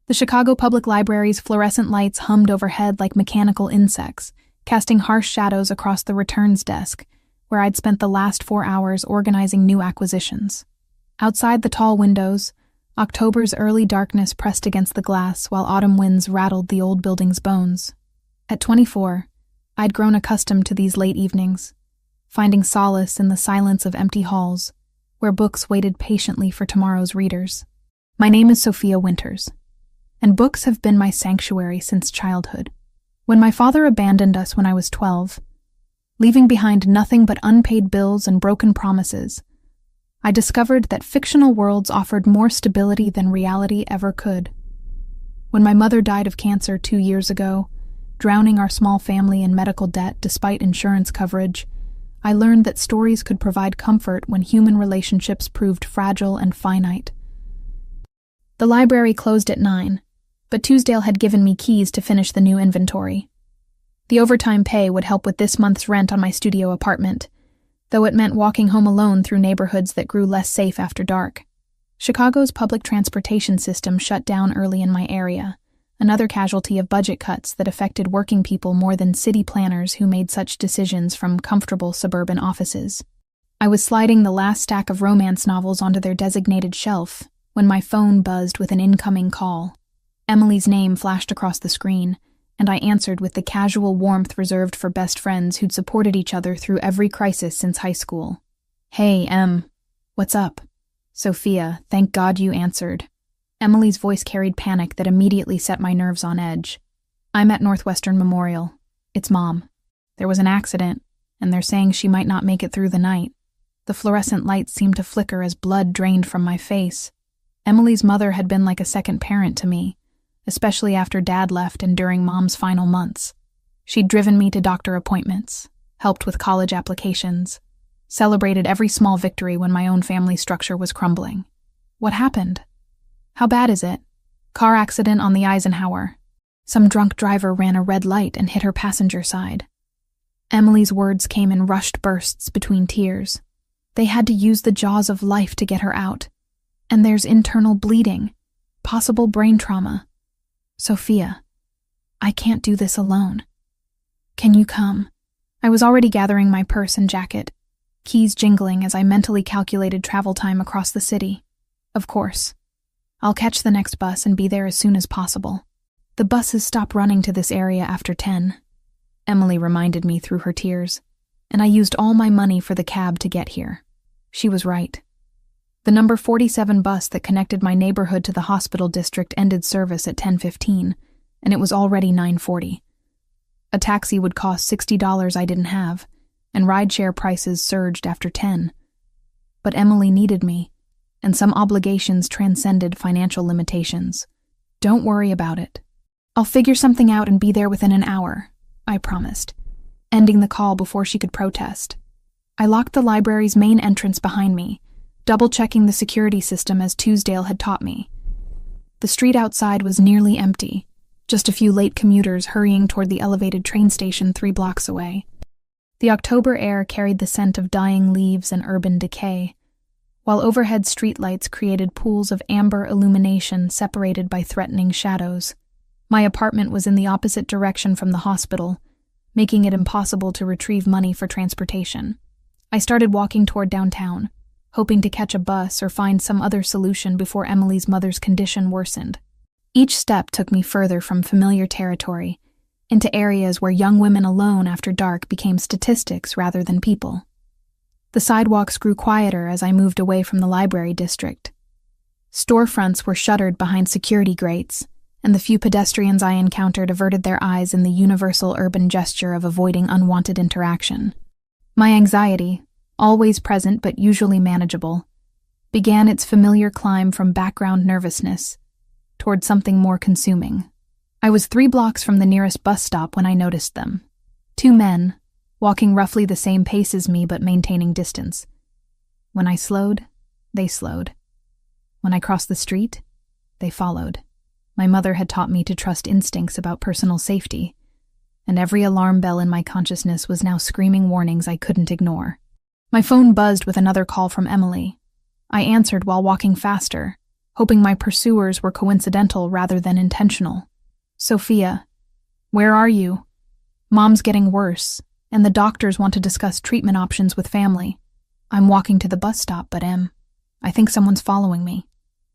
The Chicago Public Library's fluorescent lights hummed overhead like mechanical insects, casting harsh shadows across the returns desk, where I'd spent the last 4 hours organizing new acquisitions. Outside the tall windows, October's early darkness pressed against the glass while autumn winds rattled the old building's bones. At 24, I'd grown accustomed to these late evenings, finding solace in the silence of empty halls, where books waited patiently for tomorrow's readers. My name is Sophia Winters, and books have been my sanctuary since childhood. When my father abandoned us when I was 12, leaving behind nothing but unpaid bills and broken promises, I discovered that fictional worlds offered more stability than reality ever could. When my mother died of cancer 2 years ago, drowning our small family in medical debt despite insurance coverage, I learned that stories could provide comfort when human relationships proved fragile and finite. The library closed at 9, but Tuesdale had given me keys to finish the new inventory. The overtime pay would help with this month's rent on my studio apartment, though it meant walking home alone through neighborhoods that grew less safe after dark. Chicago's public transportation system shut down early in my area, another casualty of budget cuts that affected working people more than city planners who made such decisions from comfortable suburban offices. I was sliding the last stack of romance novels onto their designated shelf when my phone buzzed with an incoming call. Emily's name flashed across the screen, and I answered with the casual warmth reserved for best friends who'd supported each other through every crisis since high school. "Hey, Em. What's up?" "Sophia, thank God you answered." Emily's voice carried panic that immediately set my nerves on edge. "I'm at Northwestern Memorial. It's Mom. There was an accident, and they're saying she might not make it through the night." The fluorescent lights seemed to flicker as blood drained from my face. Emily's mother had been like a second parent to me, especially after Dad left and during Mom's final months. She'd driven me to doctor appointments, helped with college applications, celebrated every small victory when my own family structure was crumbling. "What happened? How bad is it?" "Car accident on the Eisenhower. Some drunk driver ran a red light and hit her passenger side." Emily's words came in rushed bursts between tears. "They had to use the jaws of life to get her out. And there's internal bleeding, possible brain trauma. Sophia, I can't do this alone. Can you come?" I was already gathering my purse and jacket, keys jingling as I mentally calculated travel time across the city. "Of course. I'll catch the next bus and be there as soon as possible. The buses stop running to this area after 10, Emily reminded me through her tears, and I used all my money for the cab to get here. She was right. The number 47 bus that connected my neighborhood to the hospital district ended service at 10:15, and it was already 9:40. A taxi would cost $60 I didn't have, and rideshare prices surged after 10. But Emily needed me, and some obligations transcended financial limitations. "Don't worry about it. I'll figure something out and be there within an hour," I promised, ending the call before she could protest. I locked the library's main entrance behind me, double-checking the security system as Tuesdale had taught me. The street outside was nearly empty, just a few late commuters hurrying toward the elevated train station 3 blocks away. The October air carried the scent of dying leaves and urban decay, while overhead streetlights created pools of amber illumination separated by threatening shadows. My apartment was in the opposite direction from the hospital, making it impossible to retrieve money for transportation. I started walking toward downtown, hoping to catch a bus or find some other solution before Emily's mother's condition worsened. Each step took me further from familiar territory, into areas where young women alone after dark became statistics rather than people. The sidewalks grew quieter as I moved away from the library district. Storefronts were shuttered behind security grates, and the few pedestrians I encountered averted their eyes in the universal urban gesture of avoiding unwanted interaction. My anxiety, always present but usually manageable, began its familiar climb from background nervousness toward something more consuming. I was 3 blocks from the nearest bus stop when I noticed them. 2 men, walking roughly the same pace as me but maintaining distance. When I slowed, they slowed. When I crossed the street, they followed. My mother had taught me to trust instincts about personal safety, and every alarm bell in my consciousness was now screaming warnings I couldn't ignore. My phone buzzed with another call from Emily. I answered while walking faster, hoping my pursuers were coincidental rather than intentional. "Sophia, where are you? Mom's getting worse, and the doctors want to discuss treatment options with family. I'm walking to the bus stop, but I think someone's following me."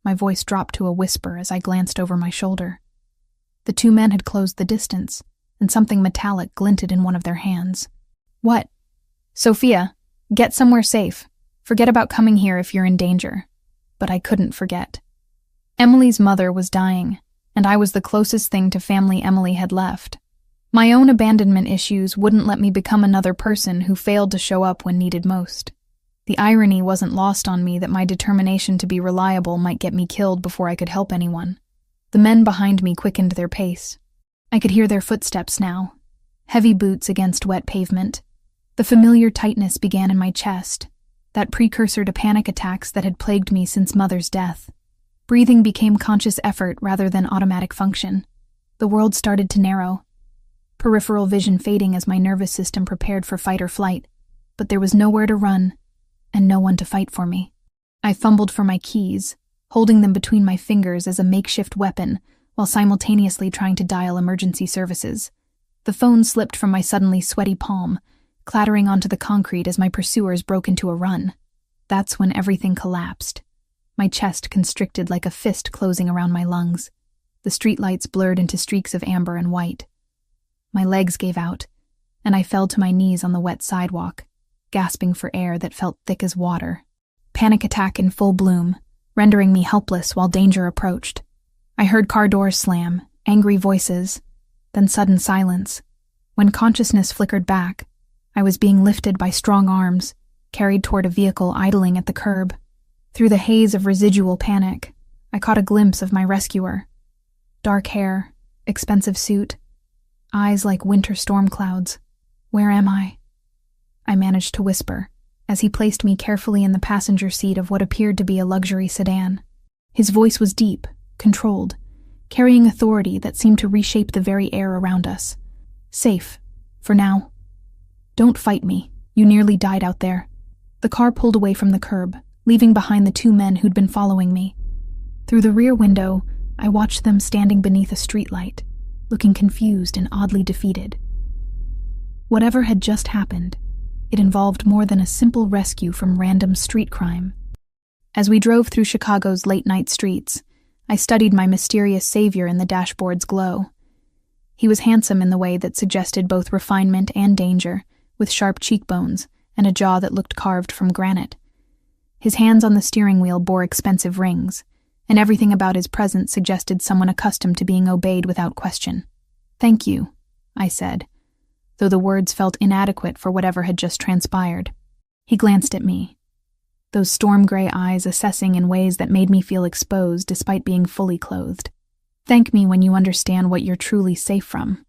My voice dropped to a whisper as I glanced over my shoulder. The two men had closed the distance, and something metallic glinted in one of their hands. "What?" "Sophia, get somewhere safe. Forget about coming here if you're in danger." But I couldn't forget. Emily's mother was dying, and I was the closest thing to family Emily had left. My own abandonment issues wouldn't let me become another person who failed to show up when needed most. The irony wasn't lost on me that my determination to be reliable might get me killed before I could help anyone. The men behind me quickened their pace. I could hear their footsteps now, heavy boots against wet pavement. The familiar tightness began in my chest, that precursor to panic attacks that had plagued me since Mother's death. Breathing became conscious effort rather than automatic function. The world started to narrow, peripheral vision fading as my nervous system prepared for fight or flight, but there was nowhere to run, and no one to fight for me. I fumbled for my keys, holding them between my fingers as a makeshift weapon, while simultaneously trying to dial emergency services. The phone slipped from my suddenly sweaty palm, clattering onto the concrete as my pursuers broke into a run. That's when everything collapsed. My chest constricted like a fist closing around my lungs. The streetlights blurred into streaks of amber and white. My legs gave out, and I fell to my knees on the wet sidewalk, gasping for air that felt thick as water. Panic attack in full bloom, rendering me helpless while danger approached. I heard car doors slam, angry voices, then sudden silence. When consciousness flickered back, I was being lifted by strong arms, carried toward a vehicle idling at the curb. Through the haze of residual panic, I caught a glimpse of my rescuer. Dark hair, expensive suit, eyes like winter storm clouds. "Where am I?" I managed to whisper, as he placed me carefully in the passenger seat of what appeared to be a luxury sedan. His voice was deep, controlled, carrying authority that seemed to reshape the very air around us. "Safe, for now. Don't fight me. You nearly died out there." The car pulled away from the curb, leaving behind the two men who'd been following me. Through the rear window, I watched them standing beneath a streetlight, looking confused and oddly defeated. Whatever had just happened, it involved more than a simple rescue from random street crime. As we drove through Chicago's late-night streets, I studied my mysterious savior in the dashboard's glow. He was handsome in the way that suggested both refinement and danger, with sharp cheekbones and a jaw that looked carved from granite. His hands on the steering wheel bore expensive rings, and everything about his presence suggested someone accustomed to being obeyed without question. "Thank you," I said, though the words felt inadequate for whatever had just transpired. He glanced at me, those storm-gray eyes assessing in ways that made me feel exposed despite being fully clothed. "Thank me when you understand what you're truly safe from."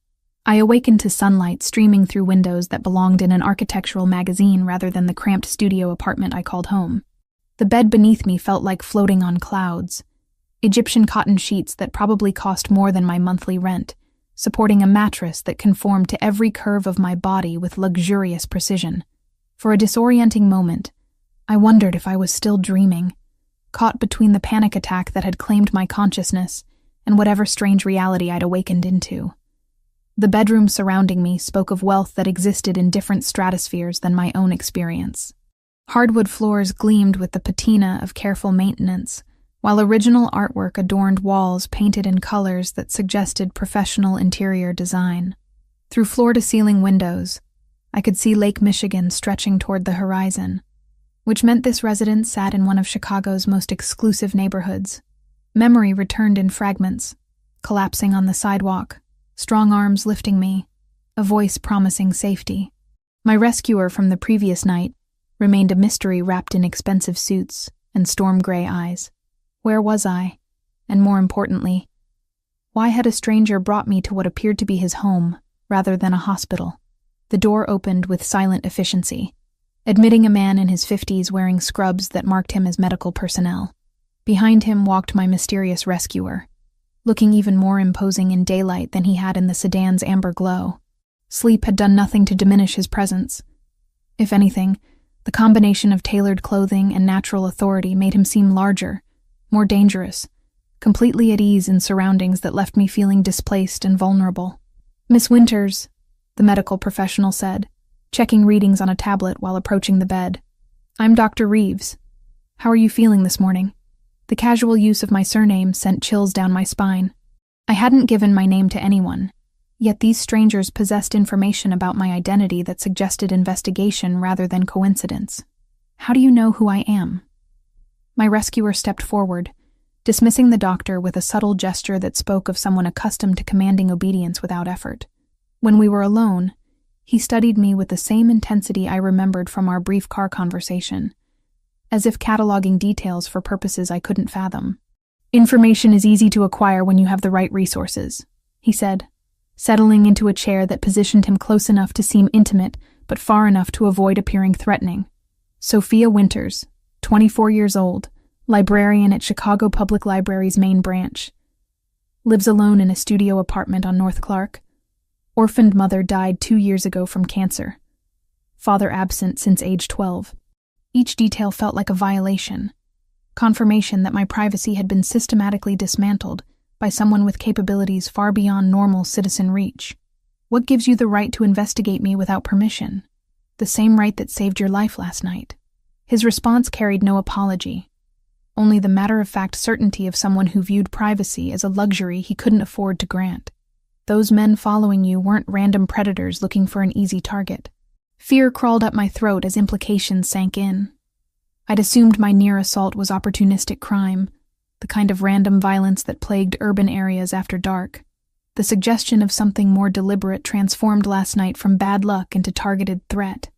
I awakened to sunlight streaming through windows that belonged in an architectural magazine rather than the cramped studio apartment I called home. The bed beneath me felt like floating on clouds, Egyptian cotton sheets that probably cost more than my monthly rent, supporting a mattress that conformed to every curve of my body with luxurious precision. For a disorienting moment, I wondered if I was still dreaming, caught between the panic attack that had claimed my consciousness and whatever strange reality I'd awakened into. The bedroom surrounding me spoke of wealth that existed in different stratospheres than my own experience. Hardwood floors gleamed with the patina of careful maintenance, while original artwork adorned walls painted in colors that suggested professional interior design. Through floor-to-ceiling windows, I could see Lake Michigan stretching toward the horizon, which meant this residence sat in one of Chicago's most exclusive neighborhoods. Memory returned in fragments, collapsing on the sidewalk, strong arms lifting me, a voice promising safety. My rescuer from the previous night remained a mystery wrapped in expensive suits and storm-gray eyes. Where was I? And more importantly, why had a stranger brought me to what appeared to be his home rather than a hospital? The door opened with silent efficiency, admitting a man in his 50s wearing scrubs that marked him as medical personnel. Behind him walked my mysterious rescuer, looking even more imposing in daylight than he had in the sedan's amber glow. Sleep had done nothing to diminish his presence. If anything, the combination of tailored clothing and natural authority made him seem larger, more dangerous, completely at ease in surroundings that left me feeling displaced and vulnerable. "Miss Winters," the medical professional said, checking readings on a tablet while approaching the bed. "I'm Dr. Reeves. How are you feeling this morning?" The casual use of my surname sent chills down my spine. I hadn't given my name to anyone, yet these strangers possessed information about my identity that suggested investigation rather than coincidence. "How do you know who I am?" My rescuer stepped forward, dismissing the doctor with a subtle gesture that spoke of someone accustomed to commanding obedience without effort. When we were alone, he studied me with the same intensity I remembered from our brief car conversation, as if cataloging details for purposes I couldn't fathom. "Information is easy to acquire when you have the right resources," he said, settling into a chair that positioned him close enough to seem intimate but far enough to avoid appearing threatening. "Sophia Winters, 24 years old, librarian at Chicago Public Library's main branch. Lives alone in a studio apartment on North Clark. Orphaned mother died 2 years ago from cancer. Father absent since age 12. Each detail felt like a violation, confirmation that my privacy had been systematically dismantled by someone with capabilities far beyond normal citizen reach. "What gives you the right to investigate me without permission? The same right that saved your life last night." His response carried no apology, only the matter-of-fact certainty of someone who viewed privacy as a luxury he couldn't afford to grant. "Those men following you weren't random predators looking for an easy target." Fear crawled up my throat as implications sank in. I'd assumed my near assault was opportunistic crime, the kind of random violence that plagued urban areas after dark. The suggestion of something more deliberate transformed last night from bad luck into targeted threat.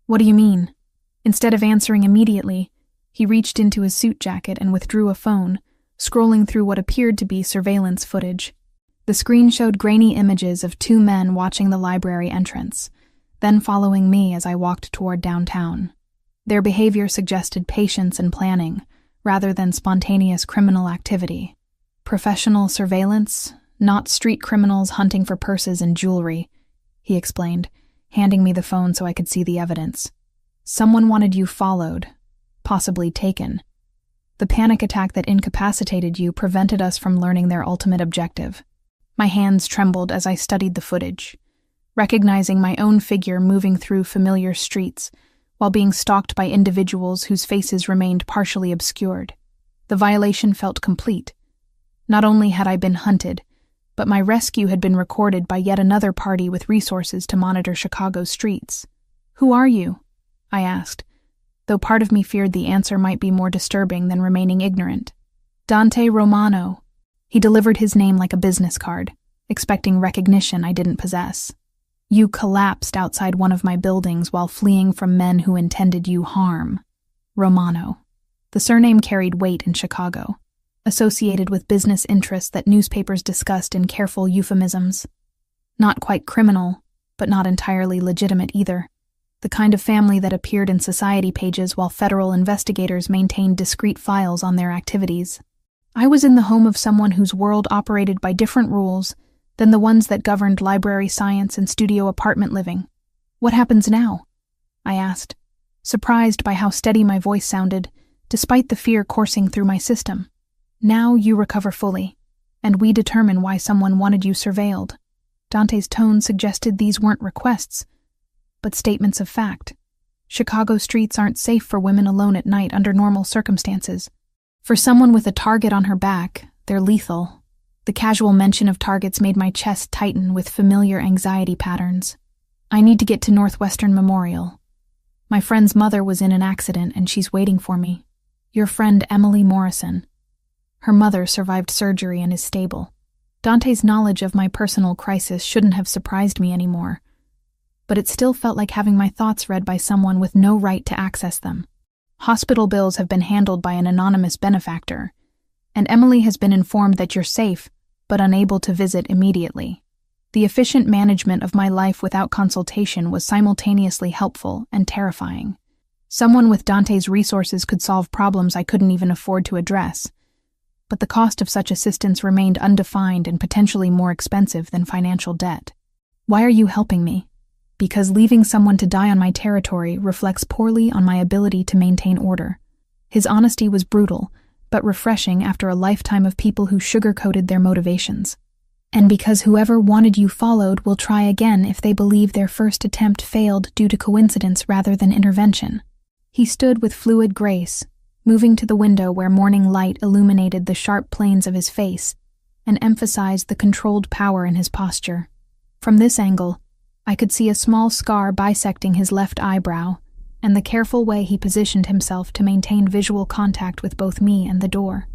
"What do you mean?" Instead of answering immediately, he reached into his suit jacket and withdrew a phone, scrolling through what appeared to be surveillance footage. The screen showed grainy images of 2 men watching the library entrance, then following me as I walked toward downtown. Their behavior suggested patience and planning, rather than spontaneous criminal activity. "Professional surveillance, not street criminals hunting for purses and jewelry," he explained, handing me the phone so I could see the evidence. "Someone wanted you followed, possibly taken. The panic attack that incapacitated you prevented us from learning their ultimate objective." My hands trembled as I studied the footage, recognizing my own figure moving through familiar streets while being stalked by individuals whose faces remained partially obscured. The violation felt complete. Not only had I been hunted, but my rescue had been recorded by yet another party with resources to monitor Chicago's streets. "Who are you?" I asked, though part of me feared the answer might be more disturbing than remaining ignorant. "Dante Romano." He delivered his name like a business card, expecting recognition I didn't possess. "You collapsed outside one of my buildings while fleeing from men who intended you harm." Romano. The surname carried weight in Chicago, associated with business interests that newspapers discussed in careful euphemisms. Not quite criminal, but not entirely legitimate either. The kind of family that appeared in society pages while federal investigators maintained discrete files on their activities. I was in the home of someone whose world operated by different rules than the ones that governed library science and studio apartment living. "What happens now?" I asked, surprised by how steady my voice sounded, despite the fear coursing through my system. "Now you recover fully, and we determine why someone wanted you surveilled." Dante's tone suggested these weren't requests, but statements of fact. Chicago streets aren't safe for women alone at night under normal circumstances. For someone with a target on her back, they're lethal. The casual mention of targets made my chest tighten with familiar anxiety patterns. "I need to get to Northwestern Memorial. My friend's mother was in an accident and she's waiting for me. Your friend Emily Morrison. Her mother survived surgery and is stable." Dante's knowledge of my personal crisis shouldn't have surprised me anymore, but it still felt like having my thoughts read by someone with no right to access them. "Hospital bills have been handled by an anonymous benefactor, and Emily has been informed that you're safe, but unable to visit immediately." The efficient management of my life without consultation was simultaneously helpful and terrifying. Someone with Dante's resources could solve problems I couldn't even afford to address, but the cost of such assistance remained undefined and potentially more expensive than financial debt. "Why are you helping me?" "Because leaving someone to die on my territory reflects poorly on my ability to maintain order." His honesty was brutal, but refreshing after a lifetime of people who sugar-coated their motivations. And because whoever wanted you followed will try again if they believe their first attempt failed due to coincidence rather than intervention. He stood with fluid grace, moving to the window where morning light illuminated the sharp planes of his face and emphasized the controlled power in his posture. From this angle, I could see a small scar bisecting his left eyebrow and the careful way he positioned himself to maintain visual contact with both me and the door.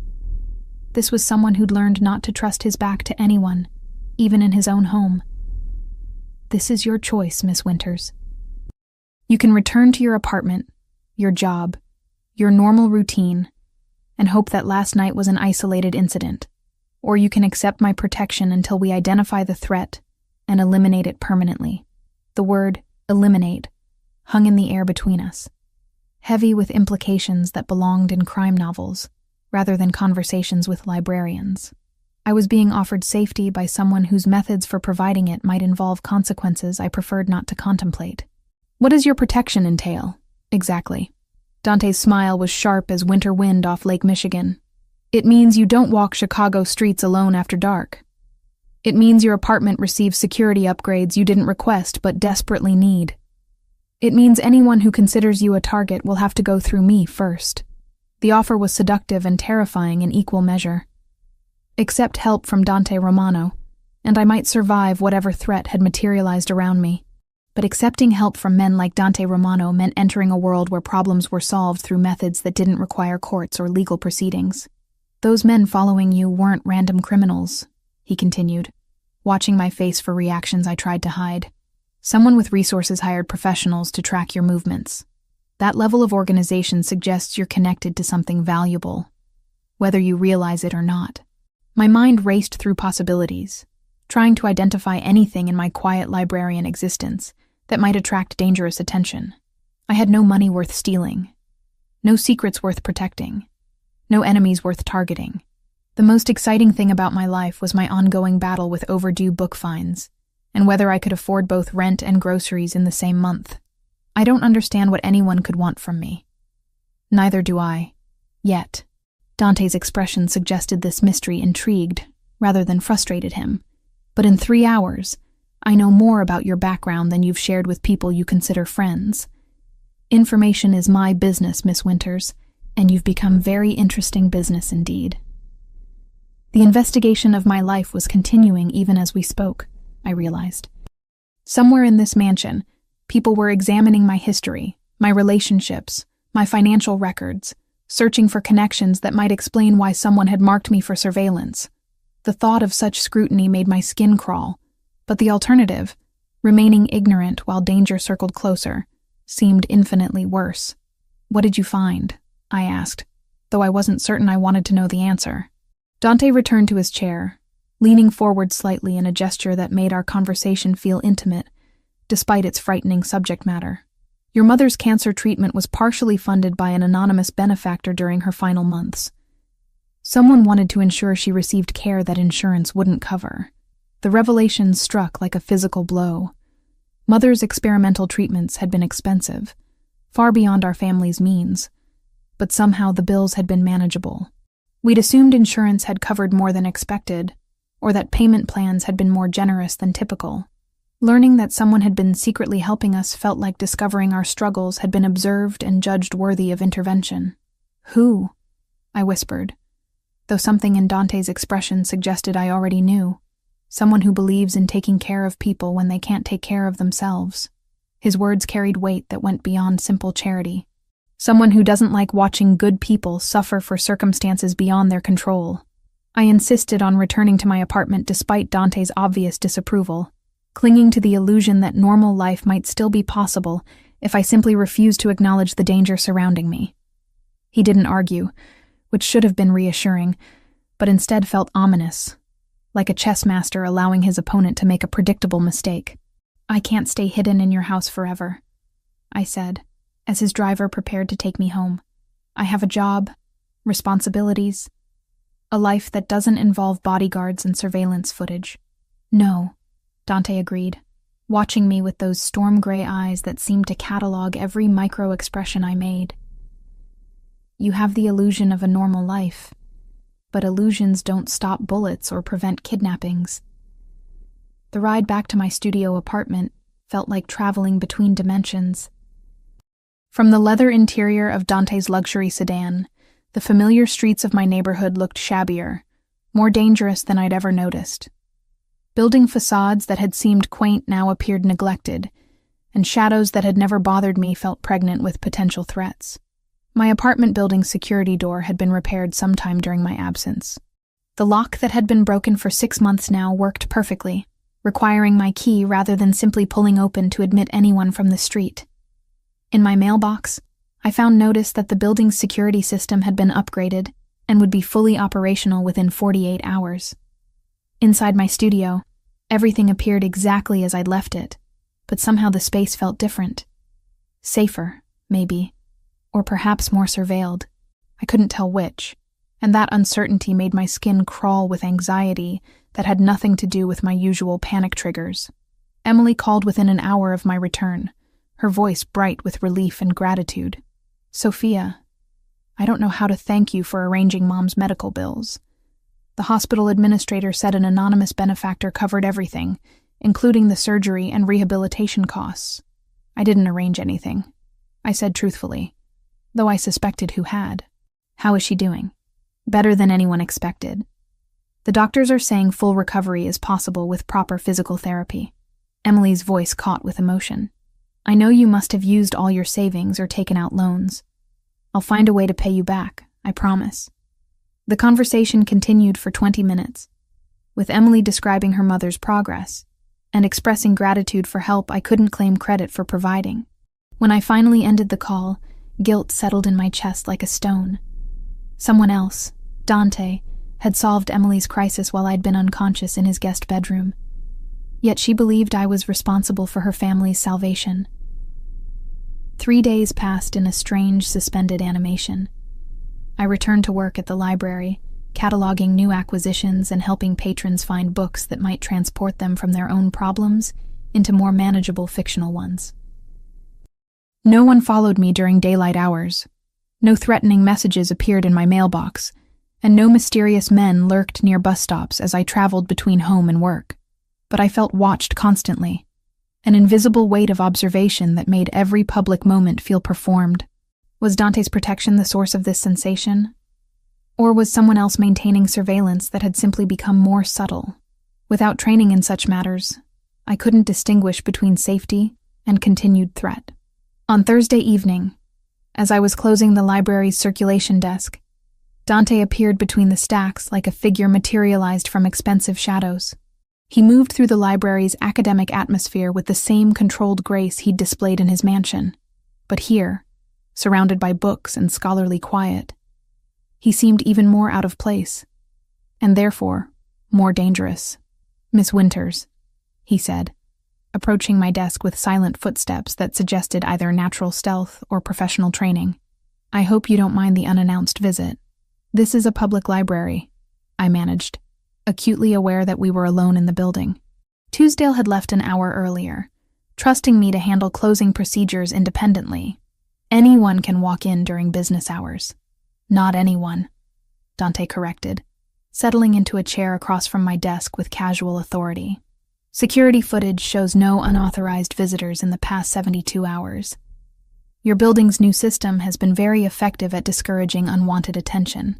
This was someone who'd learned not to trust his back to anyone, even in his own home. This is your choice, Miss Winters. You can return to your apartment, your job, your normal routine, and hope that last night was an isolated incident, or you can accept my protection until we identify the threat and eliminate it permanently. The word eliminate hung in the air between us, heavy with implications that belonged in crime novels rather than conversations with librarians. I was being offered safety by someone whose methods for providing it might involve consequences I preferred not to contemplate. What does your protection entail, exactly? Dante's smile was sharp as winter wind off Lake Michigan. It means you don't walk Chicago streets alone after dark. It means your apartment receives security upgrades you didn't request but desperately need. It means anyone who considers you a target will have to go through me first. The offer was seductive and terrifying in equal measure. Accept help from Dante Romano, and I might survive whatever threat had materialized around me. But accepting help from men like Dante Romano meant entering a world where problems were solved through methods that didn't require courts or legal proceedings. Those men following you weren't random criminals, he continued, watching my face for reactions I tried to hide. Someone with resources hired professionals to track your movements. That level of organization suggests you're connected to something valuable, whether you realize it or not. My mind raced through possibilities, trying to identify anything in my quiet librarian existence that might attract dangerous attention. I had no money worth stealing, no secrets worth protecting, no enemies worth targeting. The most exciting thing about my life was my ongoing battle with overdue book fines, and whether I could afford both rent and groceries in the same month. I don't understand what anyone could want from me. Neither do I. Yet. Dante's expression suggested this mystery intrigued, rather than frustrated him. But in 3 hours, I know more about your background than you've shared with people you consider friends. Information is my business, Miss Winters, and you've become very interesting business indeed. The investigation of my life was continuing even as we spoke, I realized. Somewhere in this mansion, people were examining my history, my relationships, my financial records, searching for connections that might explain why someone had marked me for surveillance. The thought of such scrutiny made my skin crawl, but the alternative, remaining ignorant while danger circled closer, seemed infinitely worse. What did you find? I asked, though I wasn't certain I wanted to know the answer. Dante returned to his chair, leaning forward slightly in a gesture that made our conversation feel intimate, despite its frightening subject matter. Your mother's cancer treatment was partially funded by an anonymous benefactor during her final months. Someone wanted to ensure she received care that insurance wouldn't cover. The revelation struck like a physical blow. Mother's experimental treatments had been expensive, far beyond our family's means, but somehow the bills had been manageable. We'd assumed insurance had covered more than expected, or that payment plans had been more generous than typical. Learning that someone had been secretly helping us felt like discovering our struggles had been observed and judged worthy of intervention. Who? I whispered, though something in Dante's expression suggested I already knew. Someone who believes in taking care of people when they can't take care of themselves. His words carried weight that went beyond simple charity. Someone who doesn't like watching good people suffer for circumstances beyond their control. I insisted on returning to my apartment despite Dante's obvious disapproval, clinging to the illusion that normal life might still be possible if I simply refused to acknowledge the danger surrounding me. He didn't argue, which should have been reassuring, but instead felt ominous, like a chess master allowing his opponent to make a predictable mistake. I can't stay hidden in your house forever, I said, as his driver prepared to take me home. I have a job, responsibilities, a life that doesn't involve bodyguards and surveillance footage. No, Dante agreed, watching me with those storm-gray eyes that seemed to catalog every micro-expression I made. You have the illusion of a normal life, but illusions don't stop bullets or prevent kidnappings. The ride back to my studio apartment felt like traveling between dimensions. From the leather interior of Dante's luxury sedan, the familiar streets of my neighborhood looked shabbier, more dangerous than I'd ever noticed. Building facades that had seemed quaint now appeared neglected, and shadows that had never bothered me felt pregnant with potential threats. My apartment building's security door had been repaired sometime during my absence. The lock that had been broken for 6 months now worked perfectly, requiring my key rather than simply pulling open to admit anyone from the street. In my mailbox, I found notice that the building's security system had been upgraded and would be fully operational within 48 hours. Inside my studio, everything appeared exactly as I'd left it, but somehow the space felt different. Safer, maybe, or perhaps more surveilled. I couldn't tell which, and that uncertainty made my skin crawl with anxiety that had nothing to do with my usual panic triggers. Emily called within an hour of my return, her voice bright with relief and gratitude. "Sophia, I don't know how to thank you for arranging Mom's medical bills. The hospital administrator said an anonymous benefactor covered everything, including the surgery and rehabilitation costs. I didn't arrange anything," I said truthfully, though I suspected who had. "How is she doing?" "Better than anyone expected. The doctors are saying full recovery is possible with proper physical therapy." Emily's voice caught with emotion. "I know you must have used all your savings or taken out loans. I'll find a way to pay you back, I promise." The conversation continued for 20 minutes, with Emily describing her mother's progress and expressing gratitude for help I couldn't claim credit for providing. When I finally ended the call, guilt settled in my chest like a stone. Someone else, Dante, had solved Emily's crisis while I'd been unconscious in his guest bedroom. Yet she believed I was responsible for her family's salvation. 3 days passed in a strange, suspended animation. I returned to work at the library, cataloging new acquisitions and helping patrons find books that might transport them from their own problems into more manageable fictional ones. No one followed me during daylight hours. No threatening messages appeared in my mailbox, and no mysterious men lurked near bus stops as I traveled between home and work. But I felt watched constantly, an invisible weight of observation that made every public moment feel performed. Was Dante's protection the source of this sensation? Or was someone else maintaining surveillance that had simply become more subtle? Without training in such matters, I couldn't distinguish between safety and continued threat. On Thursday evening, as I was closing the library's circulation desk, Dante appeared between the stacks like a figure materialized from expensive shadows. He moved through the library's academic atmosphere with the same controlled grace he'd displayed in his mansion. But here, surrounded by books and scholarly quiet, he seemed even more out of place, and therefore more dangerous. "Miss Winters," he said, approaching my desk with silent footsteps that suggested either natural stealth or professional training. "I hope you don't mind the unannounced visit. This is a public library," I managed, acutely aware that we were alone in the building. Tuesdale had left an hour earlier, trusting me to handle closing procedures independently. "Anyone can walk in during business hours." "Not anyone," Dante corrected, settling into a chair across from my desk with casual authority. "Security footage shows no unauthorized visitors in the past 72 hours. Your building's new system has been very effective at discouraging unwanted attention."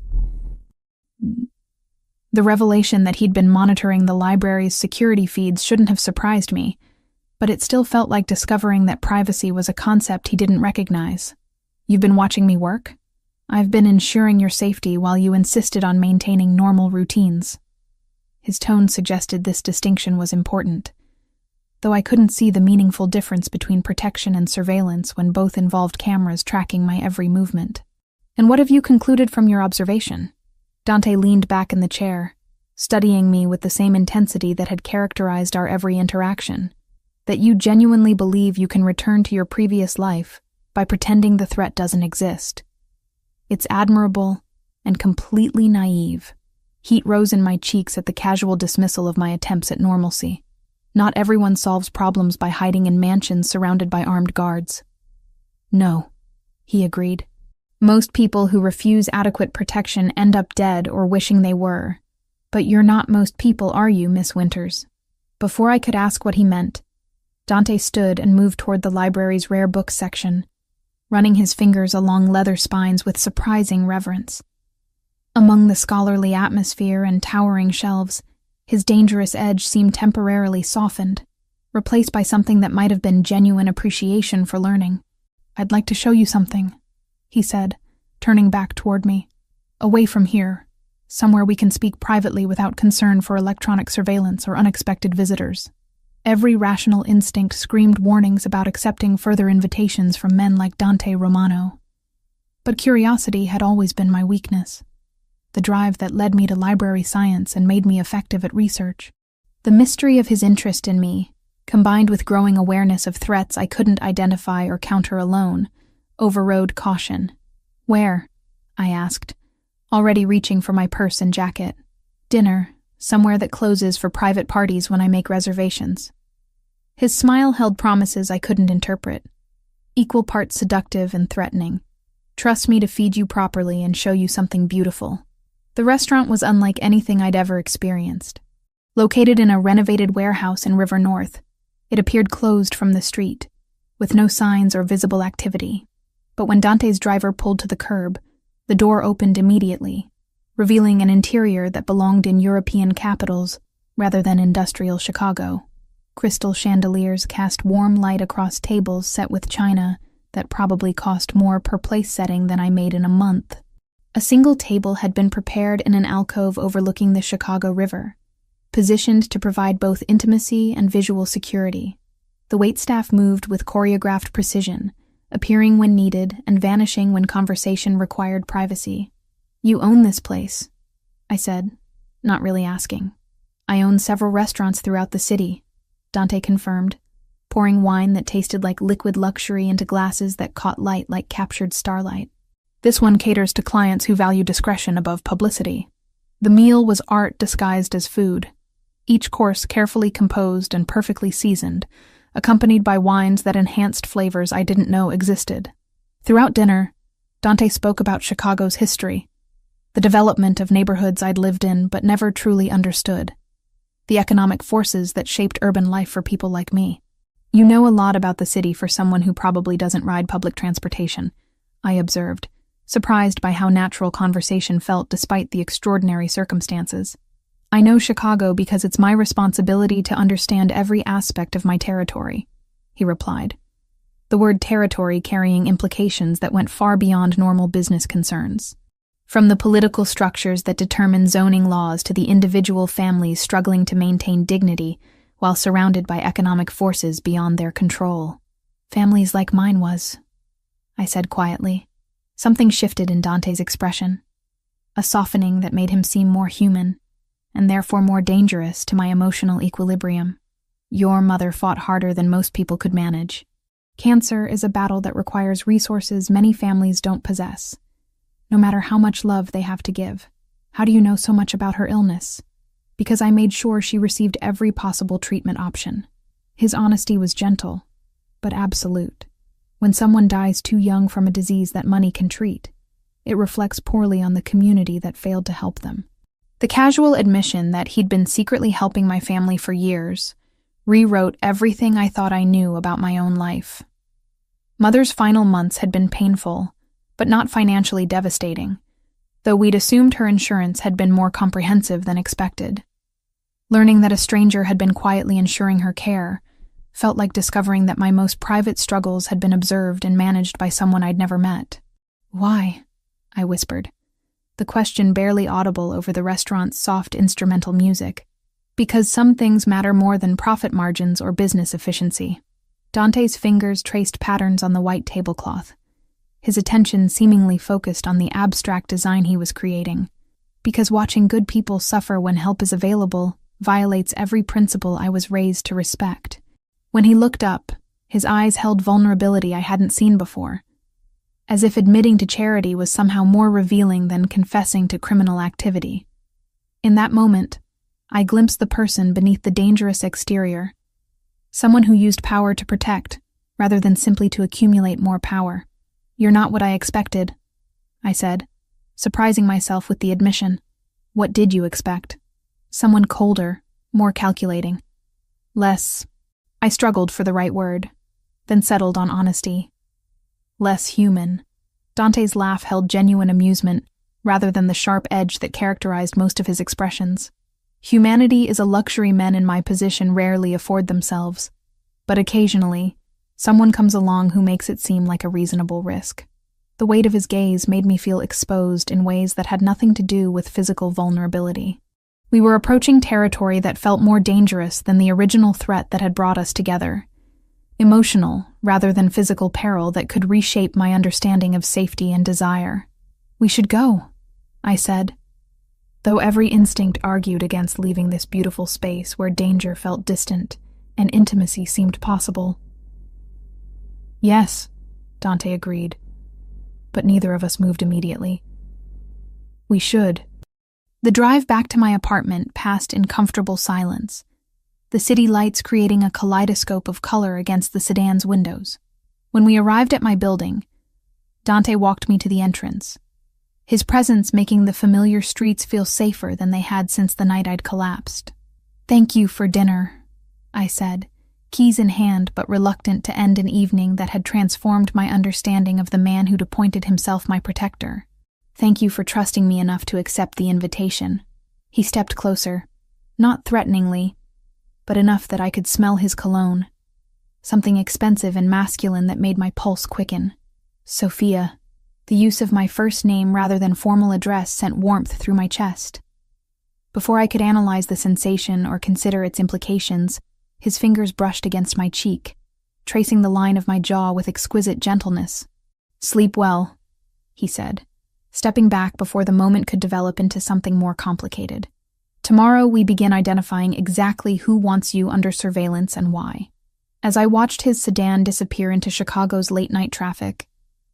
The revelation that he'd been monitoring the library's security feeds shouldn't have surprised me, but it still felt like discovering that privacy was a concept he didn't recognize. "You've been watching me work? I've been ensuring your safety while you insisted on maintaining normal routines." His tone suggested this distinction was important, though I couldn't see the meaningful difference between protection and surveillance when both involved cameras tracking my every movement. "And what have you concluded from your observation?" Dante leaned back in the chair, studying me with the same intensity that had characterized our every interaction. "That you genuinely believe you can return to your previous life by pretending the threat doesn't exist. It's admirable and completely naive." Heat rose in my cheeks at the casual dismissal of my attempts at normalcy. Not everyone solves problems by hiding in mansions surrounded by armed guards. "No," he agreed. Most people who refuse adequate protection end up dead or wishing they were. But you're not most people, are you, Miss Winters? Before I could ask what he meant, Dante stood and moved toward the library's rare books section, running his fingers along leather spines with surprising reverence. Among the scholarly atmosphere and towering shelves, his dangerous edge seemed temporarily softened, replaced by something that might have been genuine appreciation for learning. "I'd like to show you something," he said, turning back toward me. "Away from here, somewhere we can speak privately without concern for electronic surveillance or unexpected visitors." Every rational instinct screamed warnings about accepting further invitations from men like Dante Romano. But curiosity had always been my weakness, the drive that led me to library science and made me effective at research. The mystery of his interest in me, combined with growing awareness of threats I couldn't identify or counter alone, overrode caution. "Where?" I asked, already reaching for my purse and jacket. "Dinner, somewhere that closes for private parties when I make reservations." His smile held promises I couldn't interpret, equal parts seductive and threatening. "Trust me to feed you properly and show you something beautiful." The restaurant was unlike anything I'd ever experienced. Located in a renovated warehouse in River North, it appeared closed from the street, with no signs or visible activity. But when Dante's driver pulled to the curb, the door opened immediately, revealing an interior that belonged in European capitals rather than industrial Chicago. Crystal chandeliers cast warm light across tables set with china that probably cost more per place setting than I made in a month. A single table had been prepared in an alcove overlooking the Chicago River, positioned to provide both intimacy and visual security. The waitstaff moved with choreographed precision, appearing when needed and vanishing when conversation required privacy. "You own this place," I said, not really asking. "I own several restaurants throughout the city," Dante confirmed, pouring wine that tasted like liquid luxury into glasses that caught light like captured starlight. "This one caters to clients who value discretion above publicity." The meal was art disguised as food, each course carefully composed and perfectly seasoned, accompanied by wines that enhanced flavors I didn't know existed. Throughout dinner, Dante spoke about Chicago's history, the development of neighborhoods I'd lived in but never truly understood, the economic forces that shaped urban life for people like me. "You know a lot about the city for someone who probably doesn't ride public transportation," I observed, surprised by how natural conversation felt despite the extraordinary circumstances. "I know Chicago because it's my responsibility to understand every aspect of my territory," he replied, the word territory carrying implications that went far beyond normal business concerns. From the political structures that determine zoning laws to the individual families struggling to maintain dignity while surrounded by economic forces beyond their control. "Families like mine was," I said quietly. Something shifted in Dante's expression, a softening that made him seem more human, and therefore more dangerous to my emotional equilibrium. "Your mother fought harder than most people could manage. Cancer is a battle that requires resources many families don't possess, no matter how much love they have to give. How do you know so much about her illness?" "Because I made sure she received every possible treatment option." His honesty was gentle, but absolute. When someone dies too young from a disease that money can treat, it reflects poorly on the community that failed to help them. The casual admission that he'd been secretly helping my family for years rewrote everything I thought I knew about my own life. Mother's final months had been painful, but not financially devastating, though we'd assumed her insurance had been more comprehensive than expected. Learning that a stranger had been quietly ensuring her care felt like discovering that my most private struggles had been observed and managed by someone I'd never met. "Why?" I whispered, the question barely audible over the restaurant's soft instrumental music. "Because some things matter more than profit margins or business efficiency." Dante's fingers traced patterns on the white tablecloth, his attention seemingly focused on the abstract design he was creating. "Because watching good people suffer when help is available violates every principle I was raised to respect." When he looked up, his eyes held vulnerability I hadn't seen before, as if admitting to charity was somehow more revealing than confessing to criminal activity. In that moment, I glimpsed the person beneath the dangerous exterior, someone who used power to protect, rather than simply to accumulate more power. "You're not what I expected," I said, surprising myself with the admission. What did you expect? Someone colder, more calculating. Less. I struggled for the right word, then settled on honesty. Less human. Dante's laugh held genuine amusement, rather than the sharp edge that characterized most of his expressions. Humanity is a luxury men in my position rarely afford themselves, but occasionally, someone comes along who makes it seem like a reasonable risk. The weight of his gaze made me feel exposed in ways that had nothing to do with physical vulnerability. We were approaching territory that felt more dangerous than the original threat that had brought us together. Emotional, rather than physical peril that could reshape my understanding of safety and desire. We should go, I said, though every instinct argued against leaving this beautiful space where danger felt distant and intimacy seemed possible. Yes, Dante agreed, but neither of us moved immediately. We should. The drive back to my apartment passed in comfortable silence, the city lights creating a kaleidoscope of color against the sedan's windows. When we arrived at my building, Dante walked me to the entrance, his presence making the familiar streets feel safer than they had since the night I'd collapsed. Thank you for dinner, I said, keys in hand but reluctant to end an evening that had transformed my understanding of the man who'd appointed himself my protector. Thank you for trusting me enough to accept the invitation. He stepped closer, not threateningly, but enough that I could smell his cologne, something expensive and masculine that made my pulse quicken. Sophia. The use of my first name rather than formal address sent warmth through my chest. Before I could analyze the sensation or consider its implications, his fingers brushed against my cheek, tracing the line of my jaw with exquisite gentleness. Sleep well, he said, stepping back before the moment could develop into something more complicated. Tomorrow we begin identifying exactly who wants you under surveillance and why. As I watched his sedan disappear into Chicago's late-night traffic,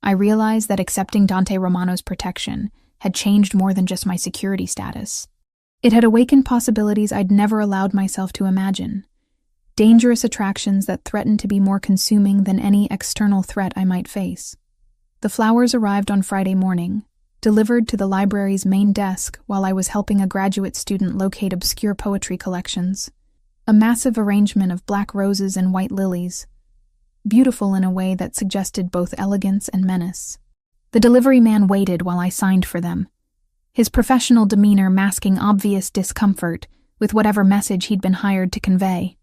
I realized that accepting Dante Romano's protection had changed more than just my security status. It had awakened possibilities I'd never allowed myself to imagine. Dangerous attractions that threatened to be more consuming than any external threat I might face. The flowers arrived on Friday morning, delivered to the library's main desk while I was helping a graduate student locate obscure poetry collections. A massive arrangement of black roses and white lilies, beautiful in a way that suggested both elegance and menace. The delivery man waited while I signed for them, his professional demeanor masking obvious discomfort with whatever message he'd been hired to convey.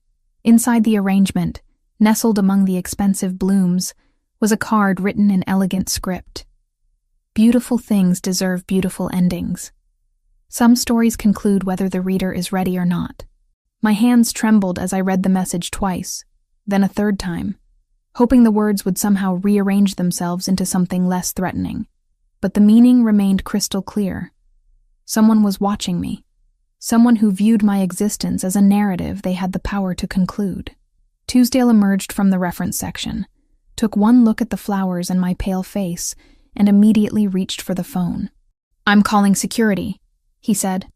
Inside the arrangement, nestled among the expensive blooms, was a card written in elegant script. Beautiful things deserve beautiful endings. Some stories conclude whether the reader is ready or not. My hands trembled as I read the message twice, then a third time, hoping the words would somehow rearrange themselves into something less threatening. But the meaning remained crystal clear. Someone was watching me. Someone who viewed my existence as a narrative they had the power to conclude. Tuesdale emerged from the reference section, took one look at the flowers and my pale face, and immediately reached for the phone. I'm calling security, he said,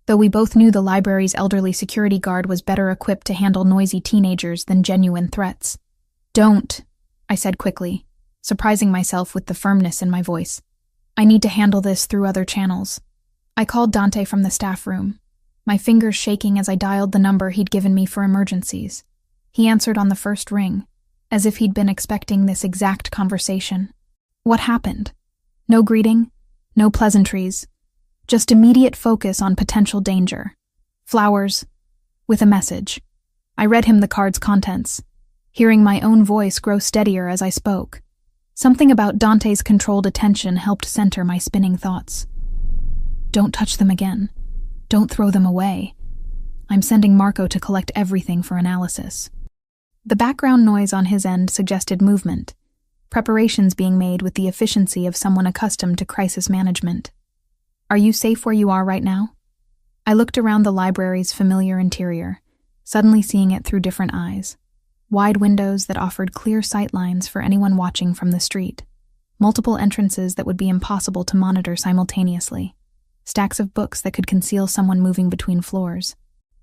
though we both knew the library's elderly security guard was better equipped to handle noisy teenagers than genuine threats. Don't, I said quickly, surprising myself with the firmness in my voice. I need to handle this through other channels. I called Dante from the staff room, my fingers shaking as I dialed the number he'd given me for emergencies. He answered on the first ring, as if he'd been expecting this exact conversation. What happened? No greeting, no pleasantries, just immediate focus on potential danger. Flowers, with a message. I read him the card's contents, hearing my own voice grow steadier as I spoke. Something about Dante's controlled attention helped center my spinning thoughts. Don't touch them again. Don't throw them away. I'm sending Marco to collect everything for analysis. The background noise on his end suggested movement, preparations being made with the efficiency of someone accustomed to crisis management. Are you safe where you are right now? I looked around the library's familiar interior, suddenly seeing it through different eyes. Wide windows that offered clear sightlines for anyone watching from the street. Multiple entrances that would be impossible to monitor simultaneously. Stacks of books that could conceal someone moving between floors.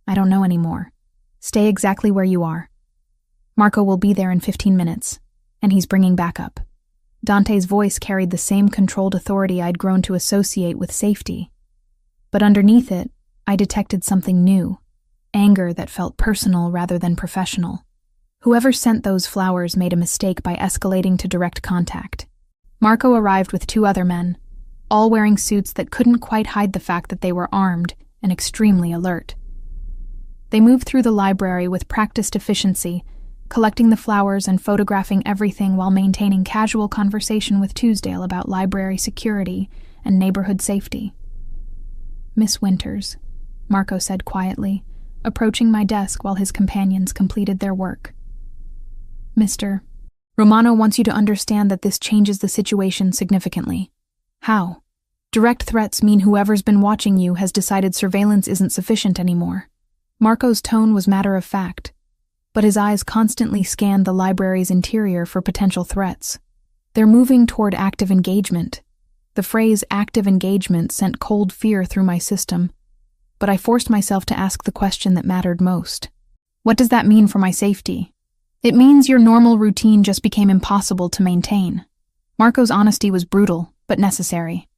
I don't know anymore. Stay exactly where you are. Marco will be there in 15 minutes, and he's bringing backup. Dante's voice carried the same controlled authority I'd grown to associate with safety. But underneath it, I detected something new, anger that felt personal rather than professional. Whoever sent those flowers made a mistake by escalating to direct contact. Marco arrived with 2 other men, all wearing suits that couldn't quite hide the fact that they were armed and extremely alert. They moved through the library with practiced efficiency, collecting the flowers and photographing everything while maintaining casual conversation with Tuesdale about library security and neighborhood safety. "Miss Winters," Marco said quietly, approaching my desk while his companions completed their work. "Mr. Romano wants you to understand that this changes the situation significantly." "How?" "Direct threats mean whoever's been watching you has decided surveillance isn't sufficient anymore." Marco's tone was matter of fact, but his eyes constantly scanned the library's interior for potential threats. "They're moving toward active engagement." The phrase active engagement sent cold fear through my system, but I forced myself to ask the question that mattered most. "What does that mean for my safety?" "It means your normal routine just became impossible to maintain." Marco's honesty was brutal, but necessary.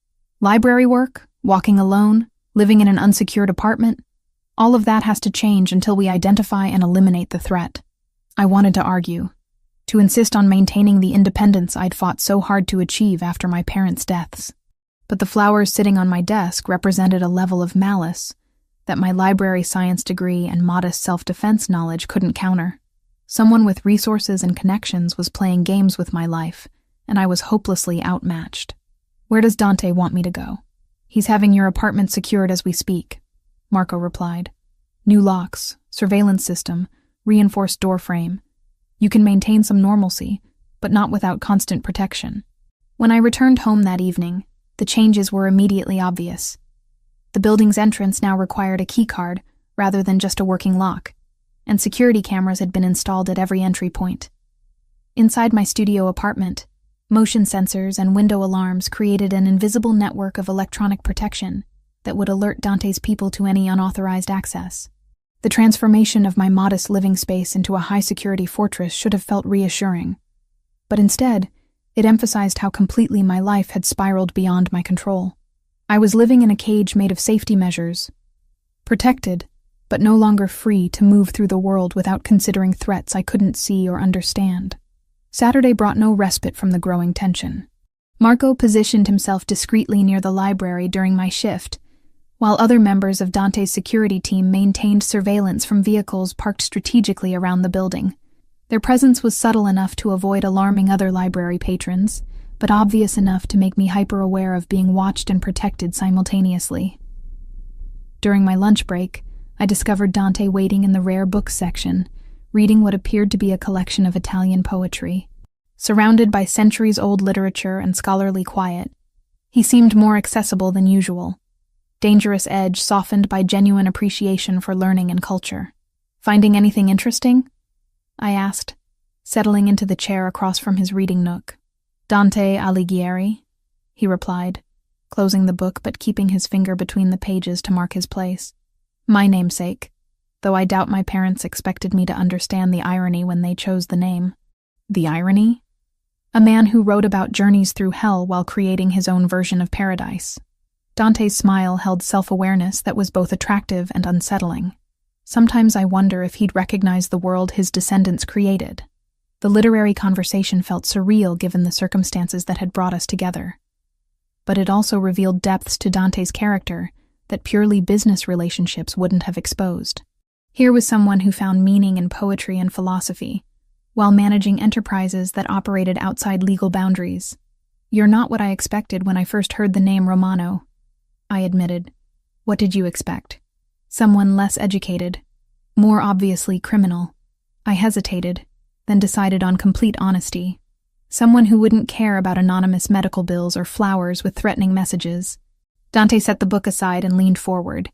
Library work, walking alone, living in an unsecured apartment, all of that has to change until we identify and eliminate the threat. I wanted to argue, to insist on maintaining the independence I'd fought so hard to achieve after my parents' deaths. But the flowers sitting on my desk represented a level of malice that my library science degree and modest self-defense knowledge couldn't counter. Someone with resources and connections was playing games with my life, and I was hopelessly outmatched. "Where does Dante want me to go?" "He's having your apartment secured as we speak," Marco replied. "New locks, surveillance system, reinforced door frame. You can maintain some normalcy, but not without constant protection." When I returned home that evening, the changes were immediately obvious. The building's entrance now required a keycard rather than just a working lock, and security cameras had been installed at every entry point. Inside my studio apartment, motion sensors and window alarms created an invisible network of electronic protection that would alert Dante's people to any unauthorized access. The transformation of my modest living space into a high-security fortress should have felt reassuring, but instead, it emphasized how completely my life had spiraled beyond my control. I was living in a cage made of safety measures, protected, but no longer free to move through the world without considering threats I couldn't see or understand. Saturday brought no respite from the growing tension. Marco positioned himself discreetly near the library during my shift, while other members of Dante's security team maintained surveillance from vehicles parked strategically around the building. Their presence was subtle enough to avoid alarming other library patrons, but obvious enough to make me hyper-aware of being watched and protected simultaneously. During my lunch break, I discovered Dante waiting in the rare books section, reading what appeared to be a collection of Italian poetry. Surrounded by centuries-old literature and scholarly quiet, he seemed more accessible than usual. Dangerous edge softened by genuine appreciation for learning and culture. "Finding anything interesting?" I asked, settling into the chair across from his reading nook. "Dante Alighieri," he replied, closing the book but keeping his finger between the pages to mark his place. "My namesake, though I doubt my parents expected me to understand the irony when they chose the name." "The irony?" "A man who wrote about journeys through hell while creating his own version of paradise." Dante's smile held self-awareness that was both attractive and unsettling. Sometimes I wonder if he'd recognize the world his descendants created. The literary conversation felt surreal given the circumstances that had brought us together. But it also revealed depths to Dante's character that purely business relationships wouldn't have exposed. Here was someone who found meaning in poetry and philosophy, while managing enterprises that operated outside legal boundaries. "You're not what I expected when I first heard the name Romano," I admitted. "What did you expect?" "Someone less educated, more obviously criminal." I hesitated, then decided on complete honesty. Someone who wouldn't care about anonymous medical bills or flowers with threatening messages. Dante set the book aside and leaned forward,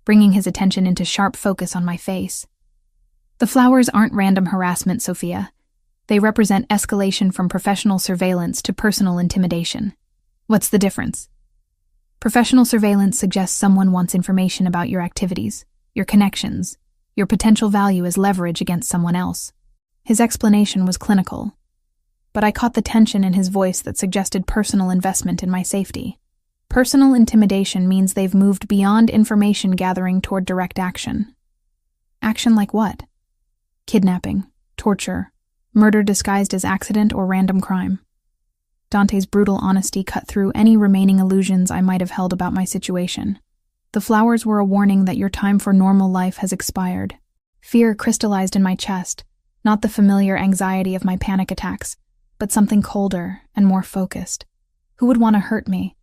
bringing his attention into sharp focus on my face. "The flowers aren't random harassment, Sophia. They represent escalation from professional surveillance to personal intimidation." "What's the difference?" "Professional surveillance suggests someone wants information about your activities, your connections, your potential value as leverage against someone else." His explanation was clinical. but I caught the tension in his voice that suggested personal investment in my safety. Personal intimidation means they've moved beyond information gathering toward direct action. Action like what? Kidnapping, torture, murder disguised as accident or random crime. Dante's brutal honesty cut through any remaining illusions I might have held about my situation. The flowers were a warning that your time for normal life has expired. Fear crystallized in my chest, not the familiar anxiety of my panic attacks, but something colder and more focused. Who would want to hurt me?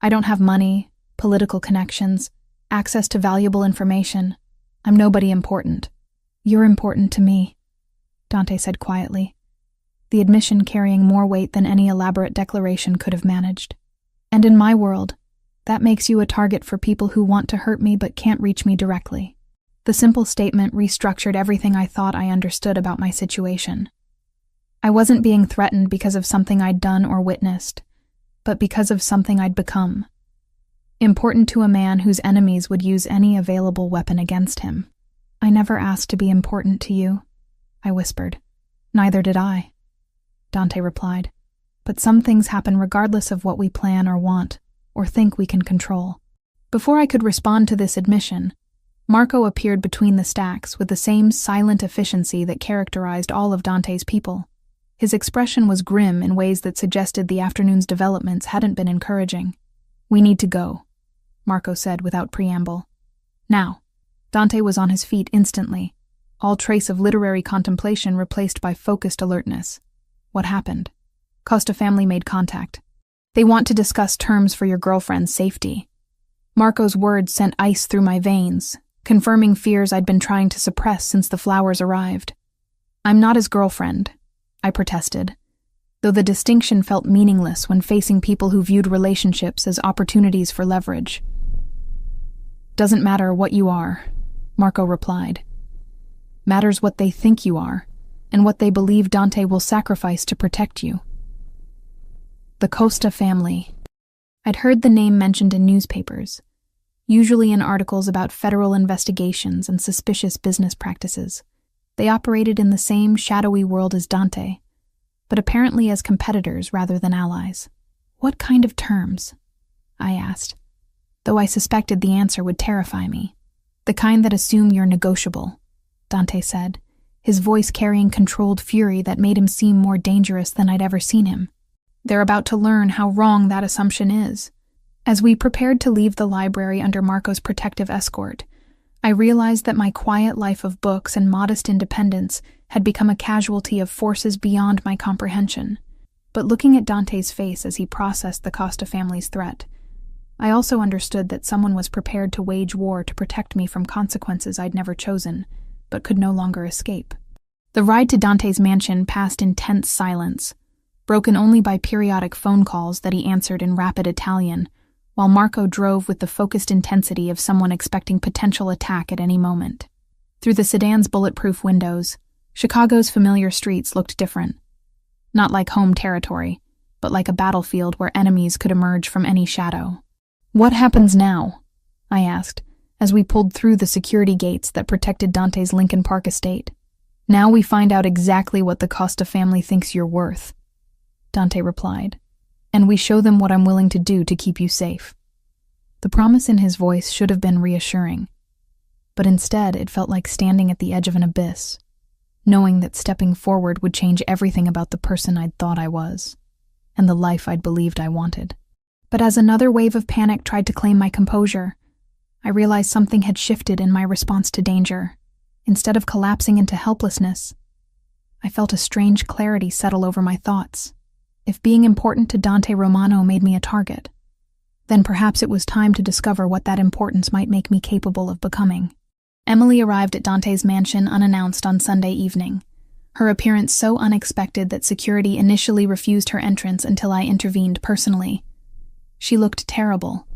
I don't have money, political connections, access to valuable information. I'm nobody important. You're important to me, Dante said quietly, the admission carrying more weight than any elaborate declaration could have managed. And in my world, that makes you a target for people who want to hurt me but can't reach me directly. The simple statement restructured everything I thought I understood about my situation. I wasn't being threatened because of something I'd done or witnessed, but because of something I'd become. Important to a man whose enemies would use any available weapon against him. I never asked to be important to you, I whispered. Neither did I, Dante replied. But some things happen regardless of what we plan or want, or think we can control. Before I could respond to this admission, Marco appeared between the stacks with the same silent efficiency that characterized all of Dante's people. His expression was grim in ways that suggested the afternoon's developments hadn't been encouraging. We need to go, Marco said without preamble. Now. Dante was on his feet instantly, all trace of literary contemplation replaced by focused alertness. What happened? Costa family made contact. They want to discuss terms for your girlfriend's safety. Marco's words sent ice through my veins, confirming fears I'd been trying to suppress since the flowers arrived. I'm not his girlfriend, I protested, though the distinction felt meaningless when facing people who viewed relationships as opportunities for leverage. Doesn't matter what you are, Marco replied. Matters what they think you are, and what they believe Dante will sacrifice to protect you. The Costa family. I'd heard the name mentioned in newspapers, usually in articles about federal investigations and suspicious business practices. They operated in the same shadowy world as Dante, but apparently as competitors rather than allies. What kind of terms? I asked, though I suspected the answer would terrify me. The kind that assume you're negotiable, Dante said, his voice carrying controlled fury that made him seem more dangerous than I'd ever seen him. They're about to learn how wrong that assumption is. As we prepared to leave the library under Marco's protective escort, I realized that my quiet life of books and modest independence had become a casualty of forces beyond my comprehension. But looking at Dante's face as he processed the Costa family's threat, I also understood that someone was prepared to wage war to protect me from consequences I'd never chosen, but could no longer escape. The ride to Dante's mansion passed in tense silence, broken only by periodic phone calls that he answered in rapid Italian, while Marco drove with the focused intensity of someone expecting potential attack at any moment. Through the sedan's bulletproof windows, Chicago's familiar streets looked different. Not like home territory, but like a battlefield where enemies could emerge from any shadow. What happens now? I asked, as we pulled through the security gates that protected Dante's Lincoln Park estate. Now we find out exactly what the Costa family thinks you're worth, Dante replied, and we show them what I'm willing to do to keep you safe. The promise in his voice should have been reassuring, but instead it felt like standing at the edge of an abyss, knowing that stepping forward would change everything about the person I'd thought I was, and the life I'd believed I wanted. But as another wave of panic tried to claim my composure, I realized something had shifted in my response to danger. Instead of collapsing into helplessness, I felt a strange clarity settle over my thoughts. If being important to Dante Romano made me a target, then perhaps it was time to discover what that importance might make me capable of becoming. Emily arrived at Dante's mansion unannounced on Sunday evening, her appearance so unexpected that security initially refused her entrance until I intervened personally. She looked terrible,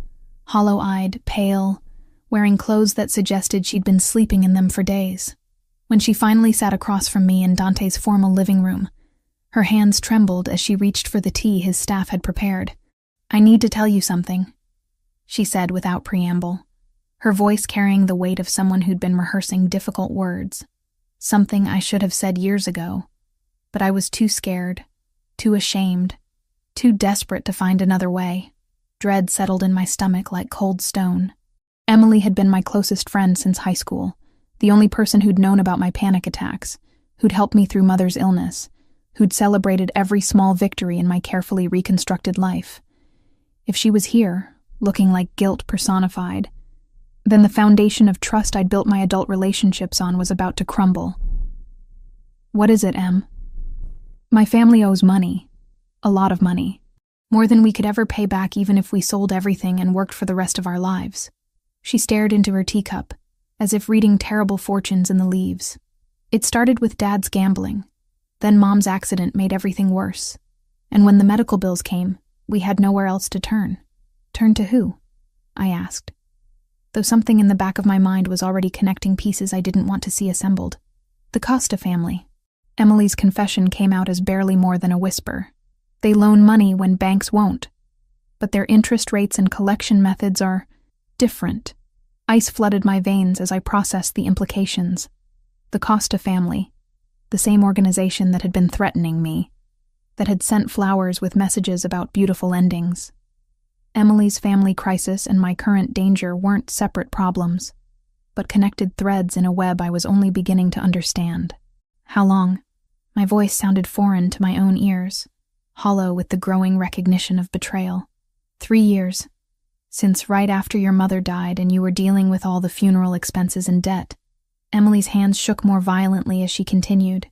hollow-eyed, pale, wearing clothes that suggested she'd been sleeping in them for days. When she finally sat across from me in Dante's formal living room, her hands trembled as she reached for the tea his staff had prepared. "I need to tell you something," she said without preamble, her voice carrying the weight of someone who'd been rehearsing difficult words. Something I should have said years ago, but I was too scared, too ashamed, too desperate to find another way. Dread settled in my stomach like cold stone. Emily had been my closest friend since high school, the only person who'd known about my panic attacks, who'd helped me through Mother's illness, who'd celebrated every small victory in my carefully reconstructed life. If she was here, looking like guilt personified, then the foundation of trust I'd built my adult relationships on was about to crumble. "What is it, Em?" "My family owes money. A lot of money. More than we could ever pay back even if we sold everything and worked for the rest of our lives." She stared into her teacup, as if reading terrible fortunes in the leaves. "It started with Dad's gambling. Then Mom's accident made everything worse. And when the medical bills came, we had nowhere else to turn." "Turn to who?" I asked, though something in the back of my mind was already connecting pieces I didn't want to see assembled. "The Costa family." Emily's confession came out as barely more than a whisper. "They loan money when banks won't. But their interest rates and collection methods are different." Ice flooded my veins as I processed the implications. The Costa family, the same organization that had been threatening me, that had sent flowers with messages about beautiful endings. Emily's family crisis and my current danger weren't separate problems, but connected threads in a web I was only beginning to understand. "How long?" My voice sounded foreign to my own ears, hollow with the growing recognition of betrayal. 3 years. Since right after your mother died and you were dealing with all the funeral expenses and debt." Emily's hands shook more violently as she continued.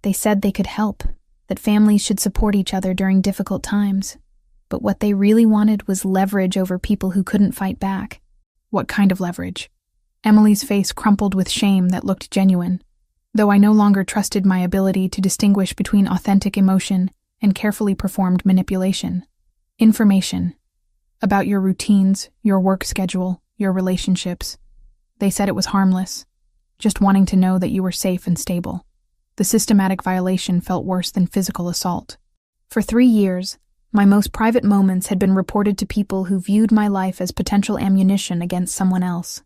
"They said they could help, that families should support each other during difficult times. But what they really wanted was leverage over people who couldn't fight back." "What kind of leverage?" Emily's face crumpled with shame that looked genuine, though I no longer trusted my ability to distinguish between authentic emotion and carefully performed manipulation. "Information. About your routines, your work schedule, your relationships. They said it was harmless, just wanting to know that you were safe and stable. The systematic violation felt worse than physical assault. For 3 years, my most private moments had been reported to people who viewed my life as potential ammunition against someone else.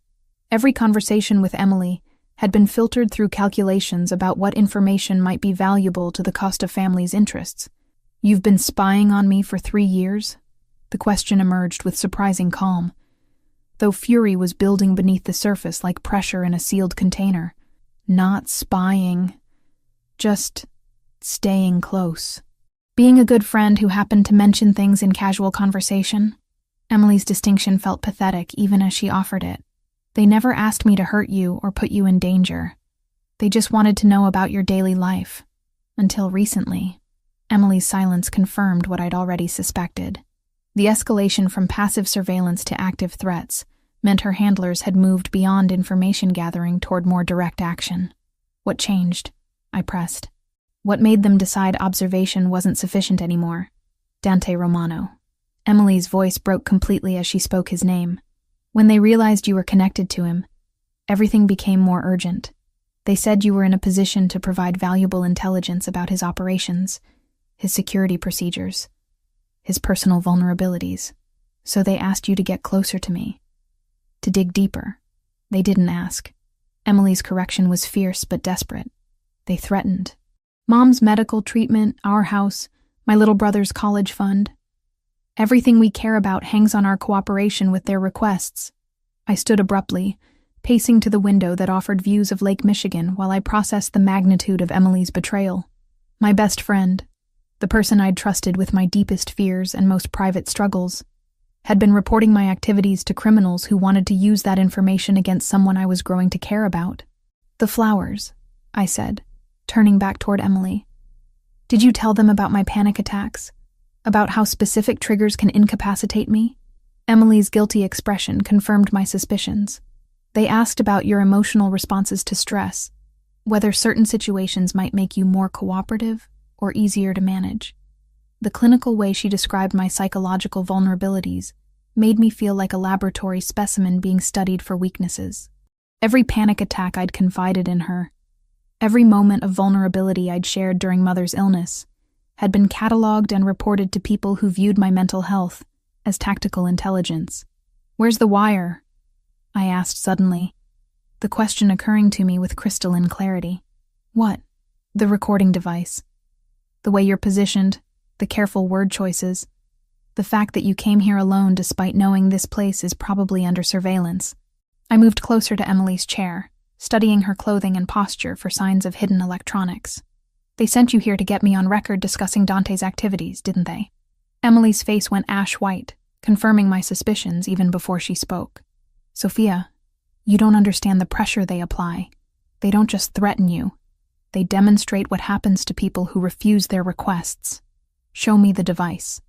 Every conversation with Emily had been filtered through calculations about what information might be valuable to the Costa family's interests. "You've been spying on me for 3 years?" The question emerged with surprising calm, though fury was building beneath the surface like pressure in a sealed container. "Not spying. Just staying close. Being a good friend who happened to mention things in casual conversation." Emily's distinction felt pathetic even as she offered it. "They never asked me to hurt you or put you in danger. They just wanted to know about your daily life. Until recently." Emily's silence confirmed what I'd already suspected. The escalation from passive surveillance to active threats meant her handlers had moved beyond information gathering toward more direct action. "What changed?" I pressed. "What made them decide observation wasn't sufficient anymore?" "Dante Romano." Emily's voice broke completely as she spoke his name. "When they realized you were connected to him, everything became more urgent. They said you were in a position to provide valuable intelligence about his operations, his security procedures, his personal vulnerabilities. So they asked you to get closer to me, to dig deeper. They didn't ask." Emily's correction was fierce but desperate. "They threatened. Mom's medical treatment, our house, my little brother's college fund. Everything we care about hangs on our cooperation with their requests." I stood abruptly, pacing to the window that offered views of Lake Michigan while I processed the magnitude of Emily's betrayal. My best friend, the person I'd trusted with my deepest fears and most private struggles, had been reporting my activities to criminals who wanted to use that information against someone I was growing to care about. "The flowers," I said, turning back toward Emily. "Did you tell them about my panic attacks? About how specific triggers can incapacitate me?" Emily's guilty expression confirmed my suspicions. "They asked about your emotional responses to stress, whether certain situations might make you more cooperative or easier to manage." The clinical way she described my psychological vulnerabilities made me feel like a laboratory specimen being studied for weaknesses. Every panic attack I'd confided in her, every moment of vulnerability I'd shared during Mother's illness, had been cataloged and reported to people who viewed my mental health as tactical intelligence. "Where's the wire?" I asked suddenly, the question occurring to me with crystalline clarity. "What?" "The recording device. The way you're positioned, The careful word choices. The fact that you came here alone despite knowing this place is probably under surveillance. I moved closer to Emily's chair, studying her clothing and posture for signs of hidden electronics. They sent you here to get me on record discussing Dante's activities, didn't they? Emily's face went ash white, confirming my suspicions even before she spoke. Sophia, you don't understand the pressure they apply. They don't just threaten you. They demonstrate what happens to people who refuse their requests. Show me the device.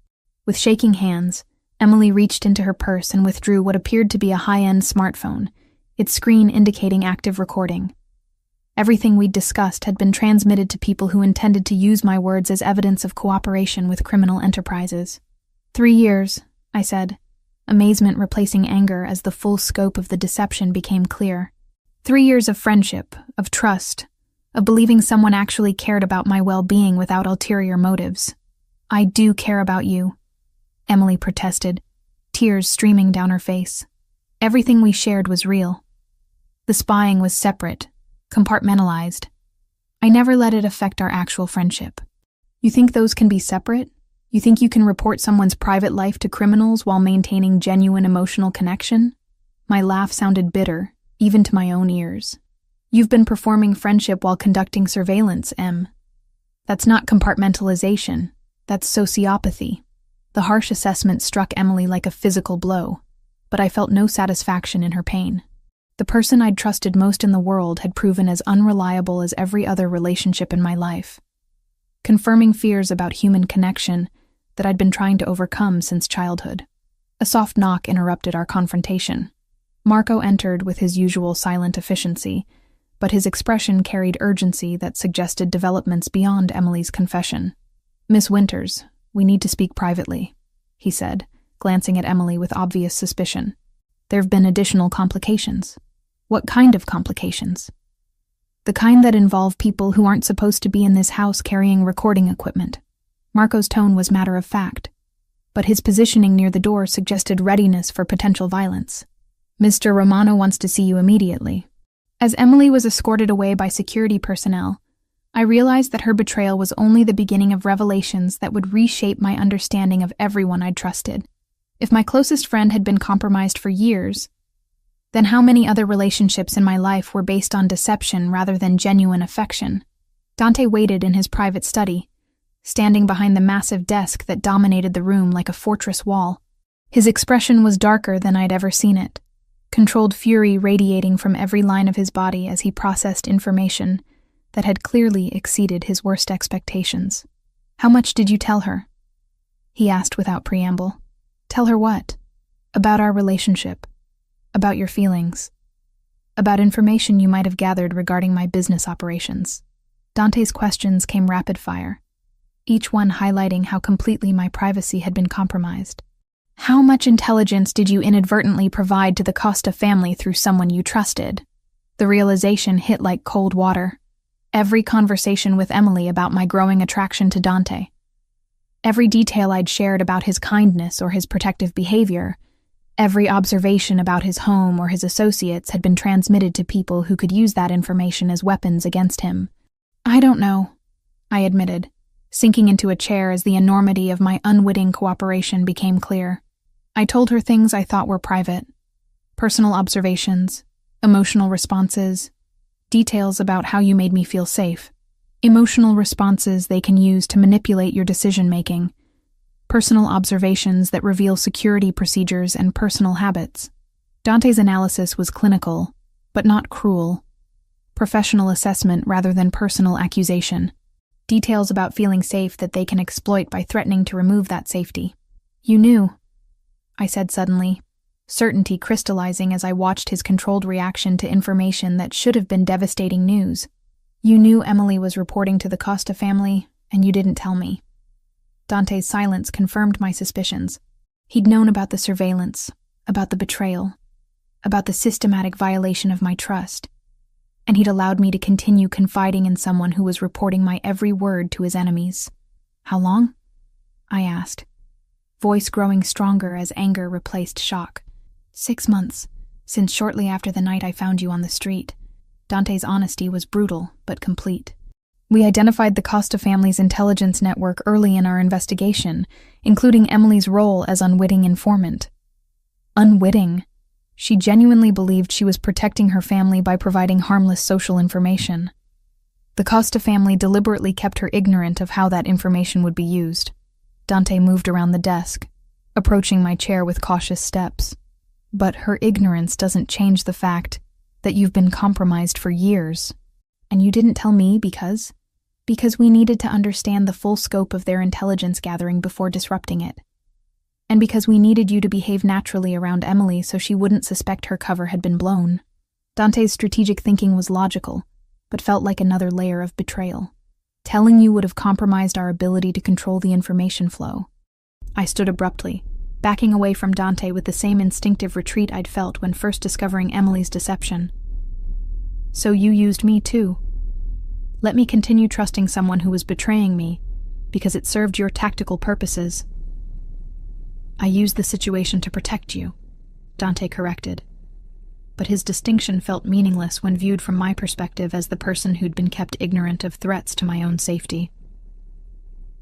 With shaking hands, Emily reached into her purse and withdrew what appeared to be a high-end smartphone, its screen indicating active recording. Everything we'd discussed had been transmitted to people who intended to use my words as evidence of cooperation with criminal enterprises. 3 years, I said, amazement replacing anger as the full scope of the deception became clear. 3 years of friendship, of trust, of believing someone actually cared about my well-being without ulterior motives. I do care about you, Emily protested, tears streaming down her face. Everything we shared was real. The spying was separate, compartmentalized. I never let it affect our actual friendship. You think those can be separate? You think you can report someone's private life to criminals while maintaining genuine emotional connection? My laugh sounded bitter, even to my own ears. You've been performing friendship while conducting surveillance, Em. That's not compartmentalization. That's sociopathy. The harsh assessment struck Emily like a physical blow, but I felt no satisfaction in her pain. The person I'd trusted most in the world had proven as unreliable as every other relationship in my life, confirming fears about human connection that I'd been trying to overcome since childhood. A soft knock interrupted our confrontation. Marco entered with his usual silent efficiency, but his expression carried urgency that suggested developments beyond Emily's confession. Miss Winters, we need to speak privately, he said, glancing at Emily with obvious suspicion. There've been additional complications. What kind of complications? The kind that involve people who aren't supposed to be in this house carrying recording equipment. Marco's tone was matter of fact, but his positioning near the door suggested readiness for potential violence. Mr. Romano wants to see you immediately. As Emily was escorted away by security personnel, I realized that her betrayal was only the beginning of revelations that would reshape my understanding of everyone I'd trusted. If my closest friend had been compromised for years, then how many other relationships in my life were based on deception rather than genuine affection? Dante waited in his private study, standing behind the massive desk that dominated the room like a fortress wall. His expression was darker than I'd ever seen it, controlled fury radiating from every line of his body as he processed information that had clearly exceeded his worst expectations. How much did you tell her? He asked without preamble. Tell her what? About our relationship. About your feelings. About information you might have gathered regarding my business operations. Dante's questions came rapid fire, each one highlighting how completely my privacy had been compromised. How much intelligence did you inadvertently provide to the Costa family through someone you trusted? The realization hit like cold water. Every conversation with Emily about my growing attraction to Dante. Every detail I'd shared about his kindness or his protective behavior, every observation about his home or his associates had been transmitted to people who could use that information as weapons against him. I don't know, I admitted, sinking into a chair as the enormity of my unwitting cooperation became clear. I told her things I thought were private. Personal observations, emotional responses, details about how you made me feel safe. Emotional responses they can use to manipulate your decision-making. Personal observations that reveal security procedures and personal habits. Dante's analysis was clinical, but not cruel. Professional assessment rather than personal accusation. Details about feeling safe that they can exploit by threatening to remove that safety. You knew, I said suddenly, certainty crystallizing as I watched his controlled reaction to information that should have been devastating news. You knew Emily was reporting to the Costa family, and you didn't tell me. Dante's silence confirmed my suspicions. He'd known about the surveillance, about the betrayal, about the systematic violation of my trust, and he'd allowed me to continue confiding in someone who was reporting my every word to his enemies. How long? I asked, voice growing stronger as anger replaced shock. 6 months, since shortly after the night I found you on the street. Dante's honesty was brutal, but complete. We identified the Costa family's intelligence network early in our investigation, including Emily's role as unwitting informant. Unwitting. She genuinely believed she was protecting her family by providing harmless social information. The Costa family deliberately kept her ignorant of how that information would be used. Dante moved around the desk, approaching my chair with cautious steps. But her ignorance doesn't change the fact that you've been compromised for years. And you didn't tell me because? Because we needed to understand the full scope of their intelligence gathering before disrupting it. And because we needed you to behave naturally around Emily so she wouldn't suspect her cover had been blown. Dante's strategic thinking was logical, but felt like another layer of betrayal. Telling you would have compromised our ability to control the information flow. I stood abruptly, backing away from Dante with the same instinctive retreat I'd felt when first discovering Emily's deception. So you used me too. Let me continue trusting someone who was betraying me, because it served your tactical purposes. I used the situation to protect you, Dante corrected. But his distinction felt meaningless when viewed from my perspective as the person who'd been kept ignorant of threats to my own safety.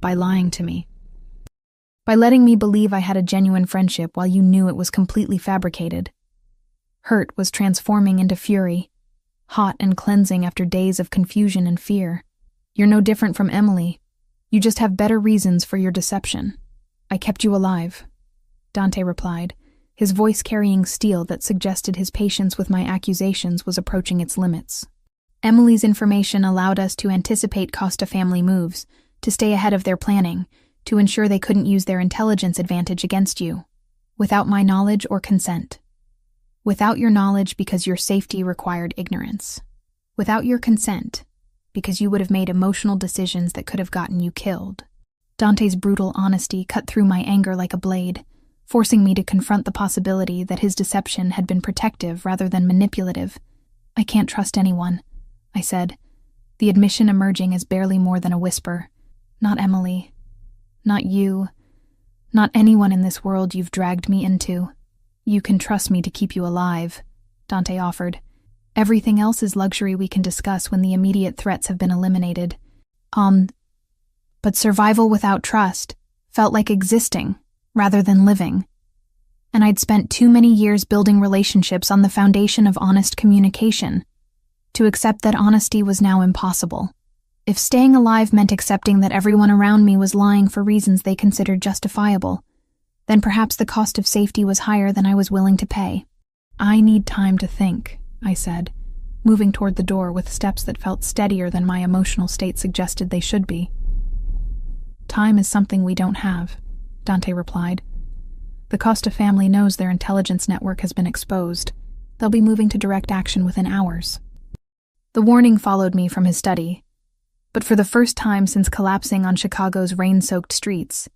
By lying to me. By letting me believe I had a genuine friendship while you knew it was completely fabricated. Hurt was transforming into fury, hot and cleansing after days of confusion and fear. You're no different from Emily. You just have better reasons for your deception. I kept you alive, Dante replied, his voice carrying steel that suggested his patience with my accusations was approaching its limits. Emily's information allowed us to anticipate Costa family moves, to stay ahead of their planning, to ensure they couldn't use their intelligence advantage against you, without my knowledge or consent. Without your knowledge because your safety required ignorance. Without your consent, because you would have made emotional decisions that could have gotten you killed. Dante's brutal honesty cut through my anger like a blade, forcing me to confront the possibility that his deception had been protective rather than manipulative. I can't trust anyone, I said, the admission emerging as barely more than a whisper. Not Emily. Not you. Not anyone in this world you've dragged me into. You can trust me to keep you alive, Dante offered. Everything else is luxury we can discuss when the immediate threats have been eliminated. But survival without trust felt like existing rather than living. And I'd spent too many years building relationships on the foundation of honest communication to accept that honesty was now impossible. If staying alive meant accepting that everyone around me was lying for reasons they considered justifiable, then perhaps the cost of safety was higher than I was willing to pay. I need time to think, I said, moving toward the door with steps that felt steadier than my emotional state suggested they should be. Time is something we don't have, Dante replied. The Costa family knows their intelligence network has been exposed. They'll be moving to direct action within hours. The warning followed me from his study, but for the first time since collapsing on Chicago's rain-soaked streets,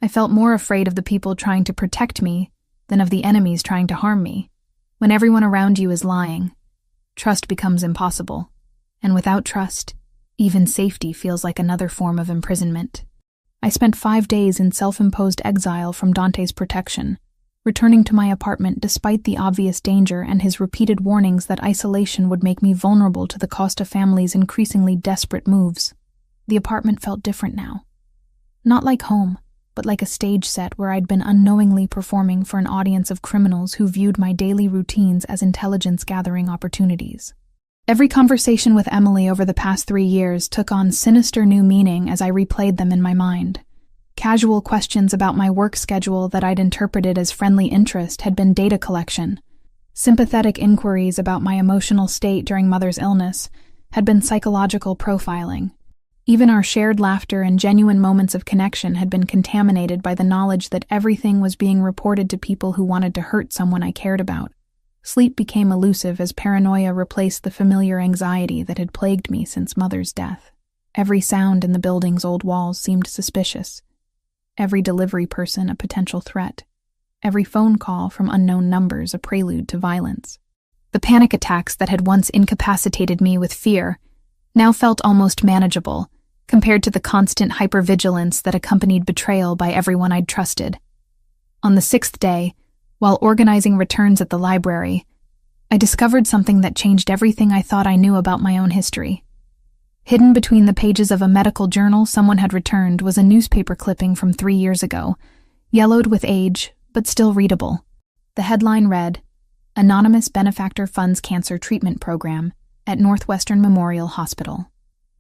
I felt more afraid of the people trying to protect me than of the enemies trying to harm me. When everyone around you is lying, trust becomes impossible, and without trust, even safety feels like another form of imprisonment. I spent 5 days in self-imposed exile from Dante's protection, returning to my apartment despite the obvious danger and his repeated warnings that isolation would make me vulnerable to the Costa family's increasingly desperate moves. The apartment felt different now. Not like home, but like a stage set where I'd been unknowingly performing for an audience of criminals who viewed my daily routines as intelligence-gathering opportunities. Every conversation with Emily over the past 3 years took on sinister new meaning as I replayed them in my mind. Casual questions about my work schedule that I'd interpreted as friendly interest had been data collection. Sympathetic inquiries about my emotional state during Mother's illness had been psychological profiling. Even our shared laughter and genuine moments of connection had been contaminated by the knowledge that everything was being reported to people who wanted to hurt someone I cared about. Sleep became elusive as paranoia replaced the familiar anxiety that had plagued me since Mother's death. Every sound in the building's old walls seemed suspicious. Every delivery person a potential threat. Every phone call from unknown numbers a prelude to violence. The panic attacks that had once incapacitated me with fear now felt almost manageable, compared to the constant hypervigilance that accompanied betrayal by everyone I'd trusted. On the 6th day, while organizing returns at the library, I discovered something that changed everything I thought I knew about my own history. Hidden between the pages of a medical journal someone had returned was a newspaper clipping from 3 years ago, yellowed with age, but still readable. The headline read, "Anonymous Benefactor Funds Cancer Treatment Program at Northwestern Memorial Hospital."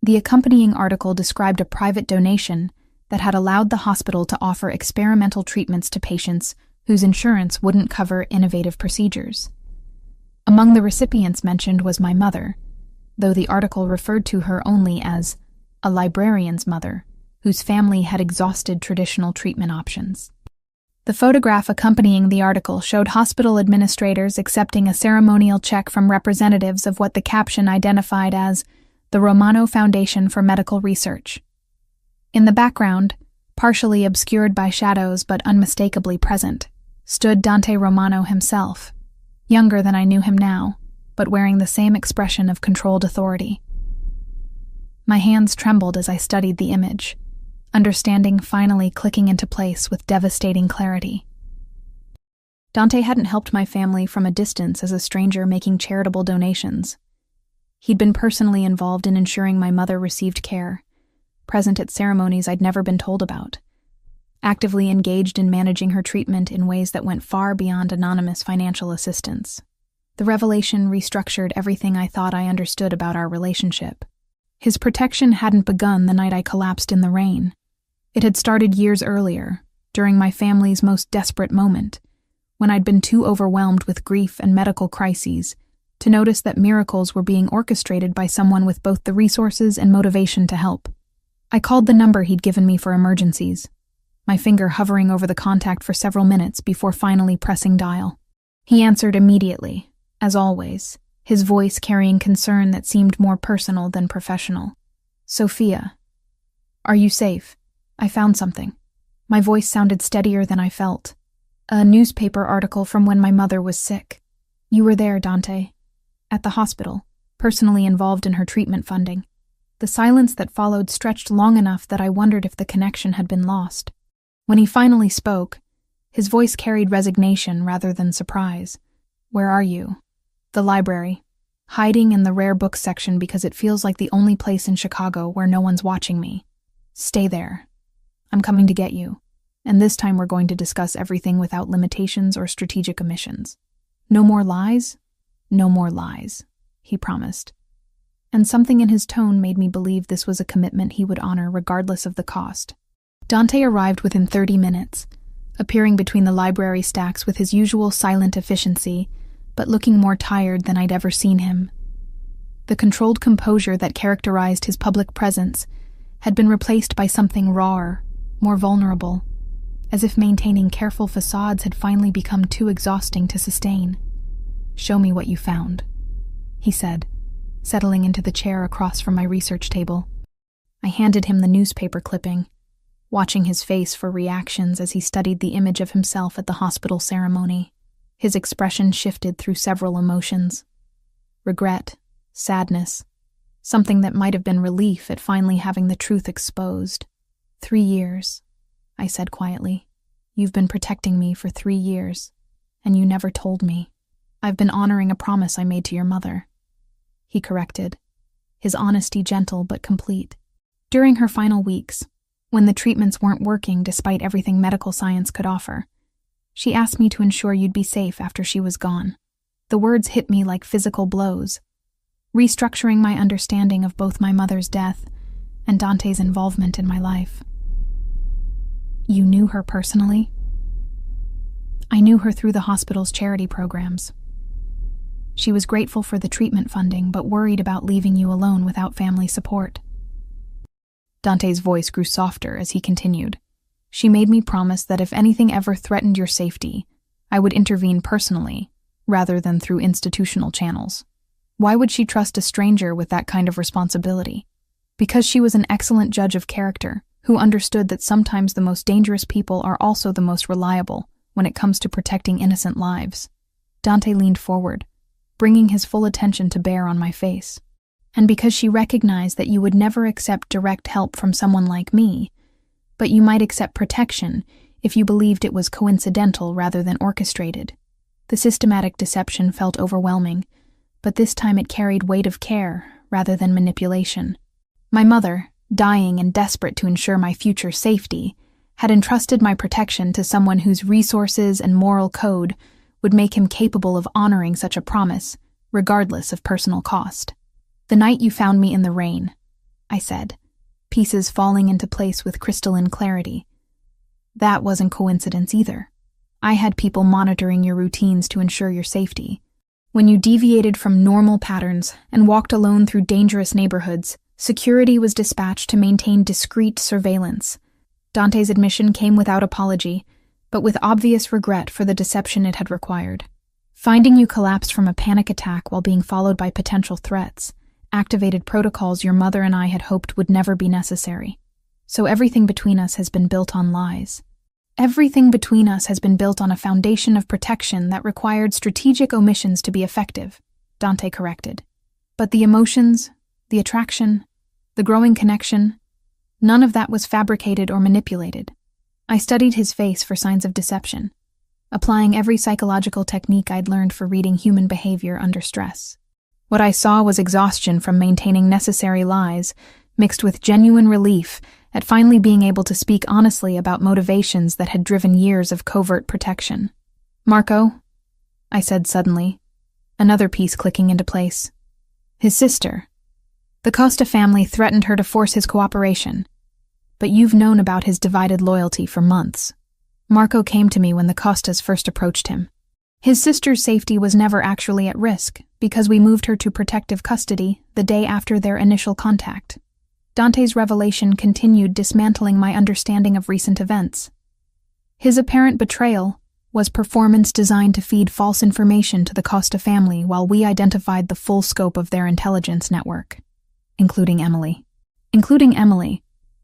The accompanying article described a private donation that had allowed the hospital to offer experimental treatments to patients whose insurance wouldn't cover innovative procedures. Among the recipients mentioned was my mother, though the article referred to her only as a librarian's mother, whose family had exhausted traditional treatment options. The photograph accompanying the article showed hospital administrators accepting a ceremonial check from representatives of what the caption identified as the Romano Foundation for Medical Research. In the background, partially obscured by shadows but unmistakably present, stood Dante Romano himself, younger than I knew him now, but wearing the same expression of controlled authority. My hands trembled as I studied the image, understanding finally clicking into place with devastating clarity. Dante hadn't helped my family from a distance as a stranger making charitable donations. He'd been personally involved in ensuring my mother received care, present at ceremonies I'd never been told about, actively engaged in managing her treatment in ways that went far beyond anonymous financial assistance. The revelation restructured everything I thought I understood about our relationship. His protection hadn't begun the night I collapsed in the rain. It had started years earlier, during my family's most desperate moment, when I'd been too overwhelmed with grief and medical crises to notice that miracles were being orchestrated by someone with both the resources and motivation to help. I called the number he'd given me for emergencies, my finger hovering over the contact for several minutes before finally pressing dial. He answered immediately, as always, his voice carrying concern that seemed more personal than professional. "Sophia, are you safe? I found something." My voice sounded steadier than I felt. "A newspaper article from when my mother was sick. You were there, Dante. At the hospital, personally involved in her treatment funding." The silence that followed stretched long enough that I wondered if the connection had been lost. When he finally spoke, his voice carried resignation rather than surprise. "Where are you?" "The library. Hiding in the rare books section because it feels like the only place in Chicago where no one's watching me. Stay there. I'm coming to get you. And this time we're going to discuss everything without limitations or strategic omissions. No more lies? No more lies," he promised. And something in his tone made me believe this was a commitment he would honor regardless of the cost. Dante arrived within 30 minutes, appearing between the library stacks with his usual silent efficiency, but looking more tired than I'd ever seen him. The controlled composure that characterized his public presence had been replaced by something rawer, more vulnerable, as if maintaining careful facades had finally become too exhausting to sustain. "Show me what you found," he said, settling into the chair across from my research table. I handed him the newspaper clipping, watching his face for reactions as he studied the image of himself at the hospital ceremony. His expression shifted through several emotions. Regret, sadness, something that might have been relief at finally having the truth exposed. 3 years, I said quietly. "You've been protecting me for 3 years, and you never told me. I've been honoring a promise I made to your mother," he corrected, his honesty gentle but complete. "During her final weeks, when the treatments weren't working despite everything medical science could offer, she asked me to ensure you'd be safe after she was gone." The words hit me like physical blows, restructuring my understanding of both my mother's death and Dante's involvement in my life. "You knew her personally?" "I knew her through the hospital's charity programs. She was grateful for the treatment funding, but worried about leaving you alone without family support." Dante's voice grew softer as he continued. "She made me promise that if anything ever threatened your safety, I would intervene personally, rather than through institutional channels. Why would she trust a stranger with that kind of responsibility? Because she was an excellent judge of character, who understood that sometimes the most dangerous people are also the most reliable when it comes to protecting innocent lives." Dante leaned forward, bringing his full attention to bear on my face. "And because she recognized that you would never accept direct help from someone like me, but you might accept protection if you believed it was coincidental rather than orchestrated." The systematic deception felt overwhelming, but this time it carried weight of care rather than manipulation. My mother, dying and desperate to ensure my future safety, had entrusted my protection to someone whose resources and moral code would make him capable of honoring such a promise, regardless of personal cost. "The night you found me in the rain," I said, pieces falling into place with crystalline clarity. "That wasn't coincidence either. I had people monitoring your routines to ensure your safety. When you deviated from normal patterns and walked alone through dangerous neighborhoods, security was dispatched to maintain discreet surveillance." Dante's admission came without apology, but with obvious regret for the deception it had required. "Finding you collapsed from a panic attack while being followed by potential threats activated protocols your mother and I had hoped would never be necessary. So everything between us has been built on lies. Everything between us has been built on a foundation of protection that required strategic omissions to be effective," Dante corrected. "But the emotions, the attraction, the growing connection, none of that was fabricated or manipulated." I studied his face for signs of deception, applying every psychological technique I'd learned for reading human behavior under stress. What I saw was exhaustion from maintaining necessary lies, mixed with genuine relief at finally being able to speak honestly about motivations that had driven years of covert protection. "Marco," I said suddenly, another piece clicking into place. "His sister. The Costa family threatened her to force his cooperation, but you've known about his divided loyalty for months. Marco came to me when the Costas first approached him. His sister's safety was never actually at risk because we moved her to protective custody the day after their initial contact." Dante's revelation continued dismantling my understanding of recent events. His apparent betrayal was performance designed to feed false information to the Costa family while we identified the full scope of their intelligence network, including Emily,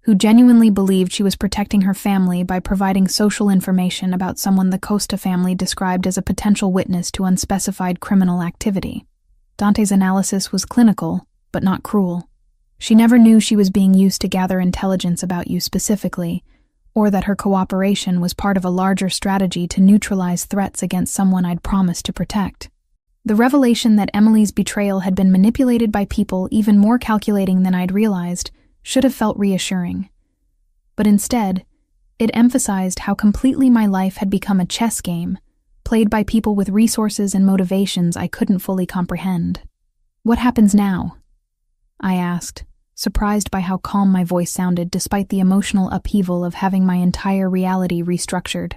who genuinely believed she was protecting her family by providing social information about someone the Costa family described as a potential witness to unspecified criminal activity. Dante's analysis was clinical, but not cruel. She never knew she was being used to gather intelligence about you specifically, or that her cooperation was part of a larger strategy to neutralize threats against someone I'd promised to protect. The revelation that Emily's betrayal had been manipulated by people even more calculating than I'd realized should have felt reassuring. But instead, it emphasized how completely my life had become a chess game, played by people with resources and motivations I couldn't fully comprehend. "What happens now?" I asked, surprised by how calm my voice sounded despite the emotional upheaval of having my entire reality restructured.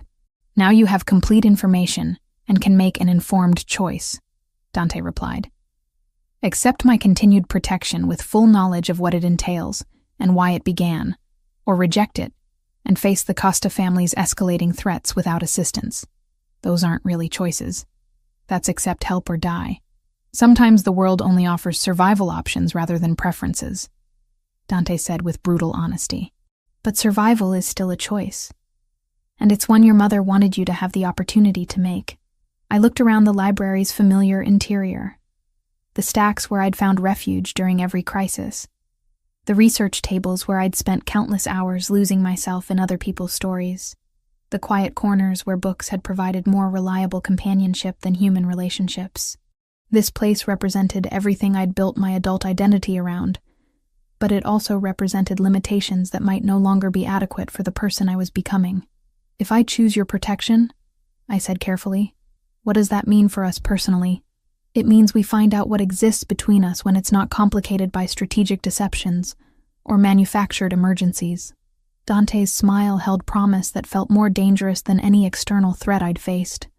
"Now you have complete information and can make an informed choice," Dante replied. "Accept my continued protection with full knowledge of what it entails and why it began, or reject it and face the Costa family's escalating threats without assistance. Those aren't really choices. That's accept help or die. Sometimes the world only offers survival options rather than preferences," Dante said with brutal honesty. "But survival is still a choice. And it's one your mother wanted you to have the opportunity to make." I looked around the library's familiar interior, the stacks where I'd found refuge during every crisis, the research tables where I'd spent countless hours losing myself in other people's stories, the quiet corners where books had provided more reliable companionship than human relationships. This place represented everything I'd built my adult identity around, but it also represented limitations that might no longer be adequate for the person I was becoming. "If I choose your protection," I said carefully, "what does that mean for us personally? It means we find out what exists between us when it's not complicated by strategic deceptions or manufactured emergencies." Dante's smile held promise that felt more dangerous than any external threat I'd faced.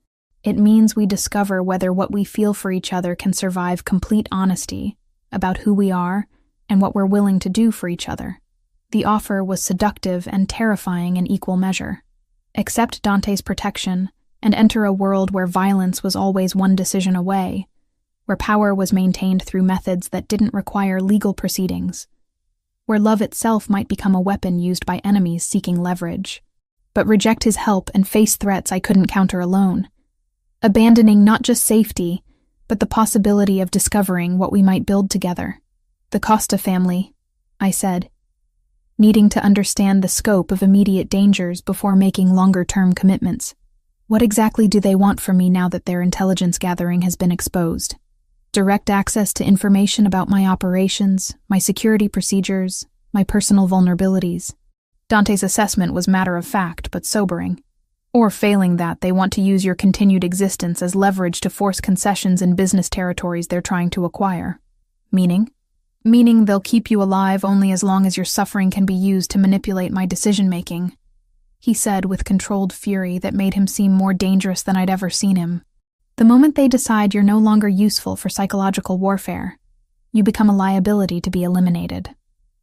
"It means we discover whether what we feel for each other can survive complete honesty about who we are and what we're willing to do for each other." The offer was seductive and terrifying in equal measure. Accept Dante's protection and enter a world where violence was always one decision away, where power was maintained through methods that didn't require legal proceedings, where love itself might become a weapon used by enemies seeking leverage. But reject his help and face threats I couldn't counter alone, abandoning not just safety, but the possibility of discovering what we might build together. "The Costa family," I said, needing to understand the scope of immediate dangers before making longer-term commitments. "What exactly do they want from me now that their intelligence gathering has been exposed?" "Direct access to information about my operations, my security procedures, my personal vulnerabilities. Dante's assessment was matter of fact, but sobering. Or failing that, they want to use your continued existence as leverage to force concessions in business territories they're trying to acquire. Meaning? Meaning they'll keep you alive only as long as your suffering can be used to manipulate my decision-making, he said with controlled fury that made him seem more dangerous than I'd ever seen him. The moment they decide you're no longer useful for psychological warfare, you become a liability to be eliminated.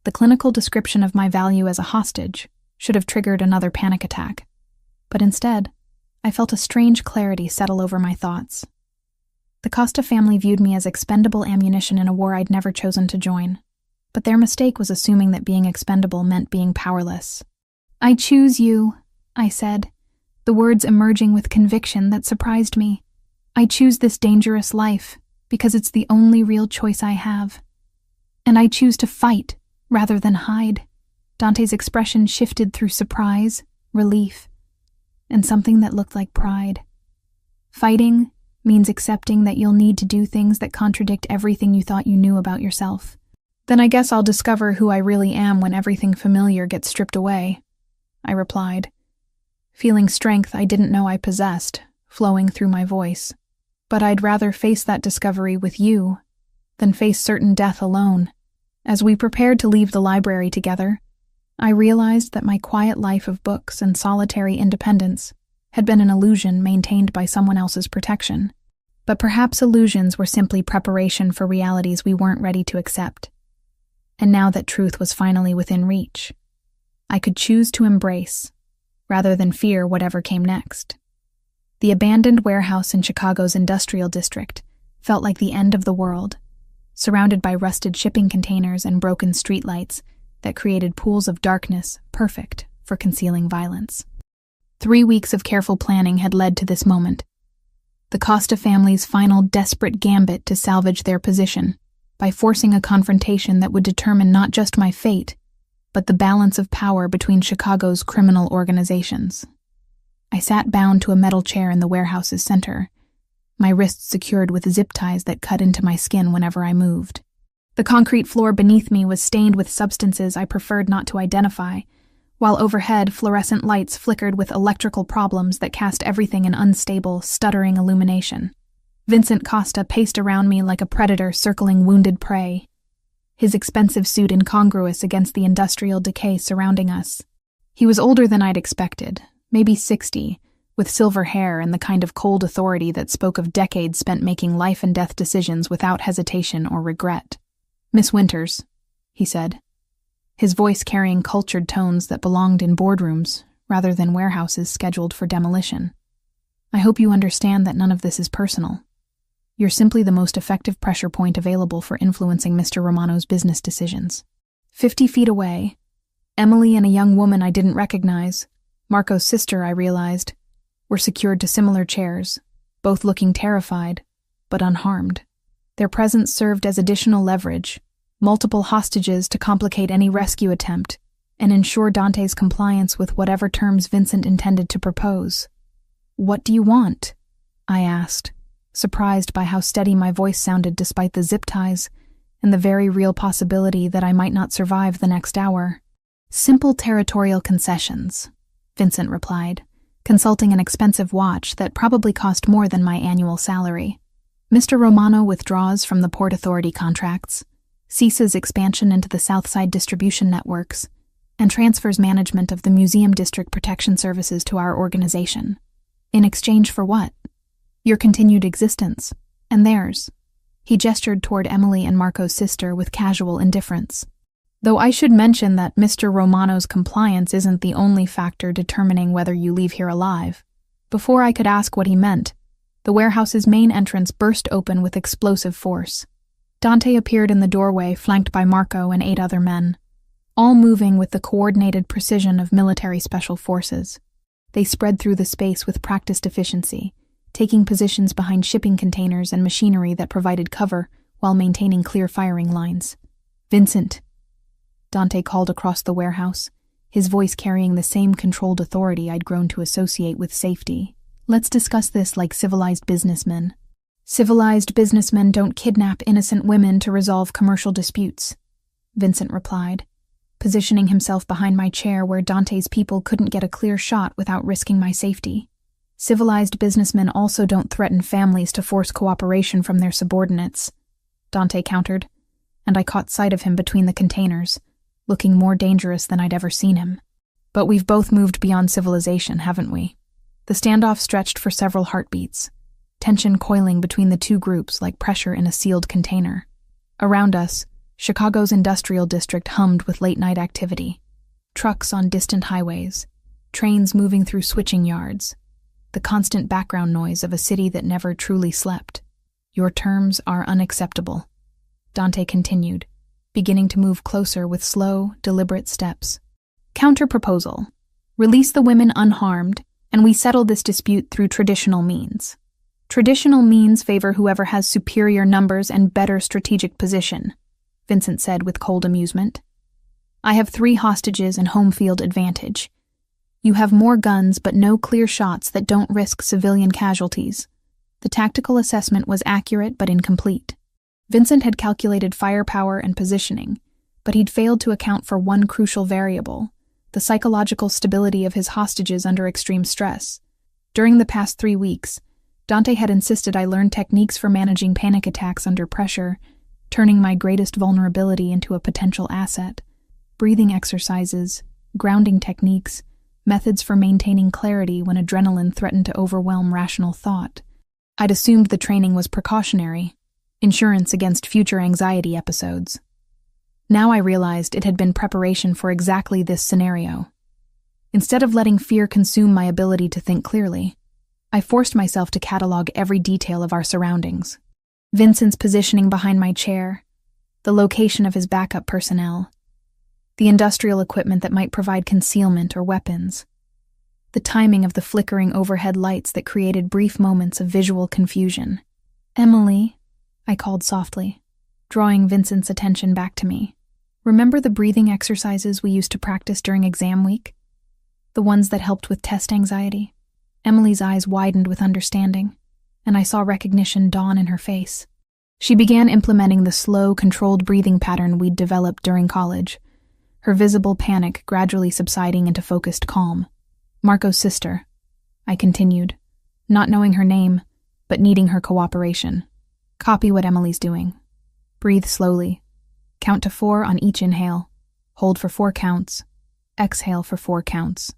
The clinical description of my value as a hostage should have triggered another panic attack. But instead, I felt a strange clarity settle over my thoughts. The Costa family viewed me as expendable ammunition in a war I'd never chosen to join. But their mistake was assuming that being expendable meant being powerless. "I choose you," I said, the words emerging with conviction that surprised me. "I choose this dangerous life because it's the only real choice I have. And I choose to fight rather than hide." Dante's expression shifted through surprise, relief, and something that looked like pride. Fighting means accepting that you'll need to do things that contradict everything you thought you knew about yourself. Then I guess I'll discover who I really am when everything familiar gets stripped away, I replied, feeling strength I didn't know I possessed, flowing through my voice. But I'd rather face that discovery with you than face certain death alone. As we prepared to leave the library together, I realized that my quiet life of books and solitary independence had been an illusion maintained by someone else's protection. But perhaps illusions were simply preparation for realities we weren't ready to accept. And now that truth was finally within reach, I could choose to embrace, rather than fear whatever came next. The abandoned warehouse in Chicago's industrial district felt like the end of the world, surrounded by rusted shipping containers and broken streetlights that created pools of darkness perfect for concealing violence. 3 weeks of careful planning had led to this moment, the Costa family's final desperate gambit to salvage their position by forcing a confrontation that would determine not just my fate, but the balance of power between Chicago's criminal organizations. I sat bound to a metal chair in the warehouse's center, my wrists secured with zip ties that cut into my skin whenever I moved. The concrete floor beneath me was stained with substances I preferred not to identify, while overhead fluorescent lights flickered with electrical problems that cast everything in unstable, stuttering illumination. Vincent Costa paced around me like a predator circling wounded prey, his expensive suit incongruous against the industrial decay surrounding us. He was older than I'd expected, maybe 60, with silver hair and the kind of cold authority that spoke of decades spent making life-and-death decisions without hesitation or regret. "Miss Winters," he said, his voice carrying cultured tones that belonged in boardrooms rather than warehouses scheduled for demolition. "I hope you understand that none of this is personal. You're simply the most effective pressure point available for influencing Mr. Romano's business decisions." 50 feet away, Emily and a young woman I didn't recognize, Marco's sister, I realized, were secured to similar chairs, both looking terrified, but unharmed. Their presence served as additional leverage, multiple hostages to complicate any rescue attempt, and ensure Dante's compliance with whatever terms Vincent intended to propose. "What do you want?" I asked, surprised by how steady my voice sounded despite the zip ties and the very real possibility that I might not survive the next hour. "Simple territorial concessions," Vincent replied, consulting an expensive watch that probably cost more than my annual salary. "Mr. Romano withdraws from the Port Authority contracts, ceases expansion into the Southside distribution networks, and transfers management of the Museum District Protection Services to our organization. In exchange for what? Your continued existence, and theirs." He gestured toward Emily and Marco's sister with casual indifference. Though I should mention that Mr. Romano's compliance isn't the only factor determining whether you leave here alive. Before I could ask what he meant, the warehouse's main entrance burst open with explosive force. Dante appeared in the doorway, flanked by Marco and 8 other men, all moving with the coordinated precision of military special forces. They spread through the space with practiced efficiency, taking positions behind shipping containers and machinery that provided cover while maintaining clear firing lines. "Vincent," Dante called across the warehouse, his voice carrying the same controlled authority I'd grown to associate with safety. "Let's discuss this like civilized businessmen." "Civilized businessmen don't kidnap innocent women to resolve commercial disputes," Vincent replied, positioning himself behind my chair where Dante's people couldn't get a clear shot without risking my safety. Civilized businessmen also don't threaten families to force cooperation from their subordinates, Dante countered, and I caught sight of him between the containers, looking more dangerous than I'd ever seen him. But we've both moved beyond civilization, haven't we? The standoff stretched for several heartbeats, tension coiling between the two groups like pressure in a sealed container. Around us, Chicago's industrial district hummed with late-night activity. Trucks on distant highways, trains moving through switching yards, the constant background noise of a city that never truly slept. Your terms are unacceptable, Dante continued, beginning to move closer with slow, deliberate steps. Counter-proposal. Release the women unharmed, and we settle this dispute through traditional means. Traditional means favor whoever has superior numbers and better strategic position, Vincent said with cold amusement. I have 3 hostages and home field advantage. You have more guns but no clear shots that don't risk civilian casualties. The tactical assessment was accurate but incomplete. Vincent had calculated firepower and positioning, but he'd failed to account for one crucial variable: the psychological stability of his hostages under extreme stress. During the past 3 weeks, Dante had insisted I learn techniques for managing panic attacks under pressure, turning my greatest vulnerability into a potential asset. Breathing exercises, grounding techniques, methods for maintaining clarity when adrenaline threatened to overwhelm rational thought. I'd assumed the training was precautionary, insurance against future anxiety episodes. Now I realized it had been preparation for exactly this scenario. Instead of letting fear consume my ability to think clearly, I forced myself to catalog every detail of our surroundings. Vincent's positioning behind my chair, the location of his backup personnel, the industrial equipment that might provide concealment or weapons, the timing of the flickering overhead lights that created brief moments of visual confusion. Emily, I called softly, drawing Vincent's attention back to me. Remember the breathing exercises we used to practice during exam week? The ones that helped with test anxiety? Emily's eyes widened with understanding, and I saw recognition dawn in her face. She began implementing the slow, controlled breathing pattern we'd developed during college, her visible panic gradually subsiding into focused calm. Marco's sister, I continued, not knowing her name, but needing her cooperation. Copy what Emily's doing. Breathe slowly. Count to 4 on each inhale. Hold for 4 counts. Exhale for 4 counts.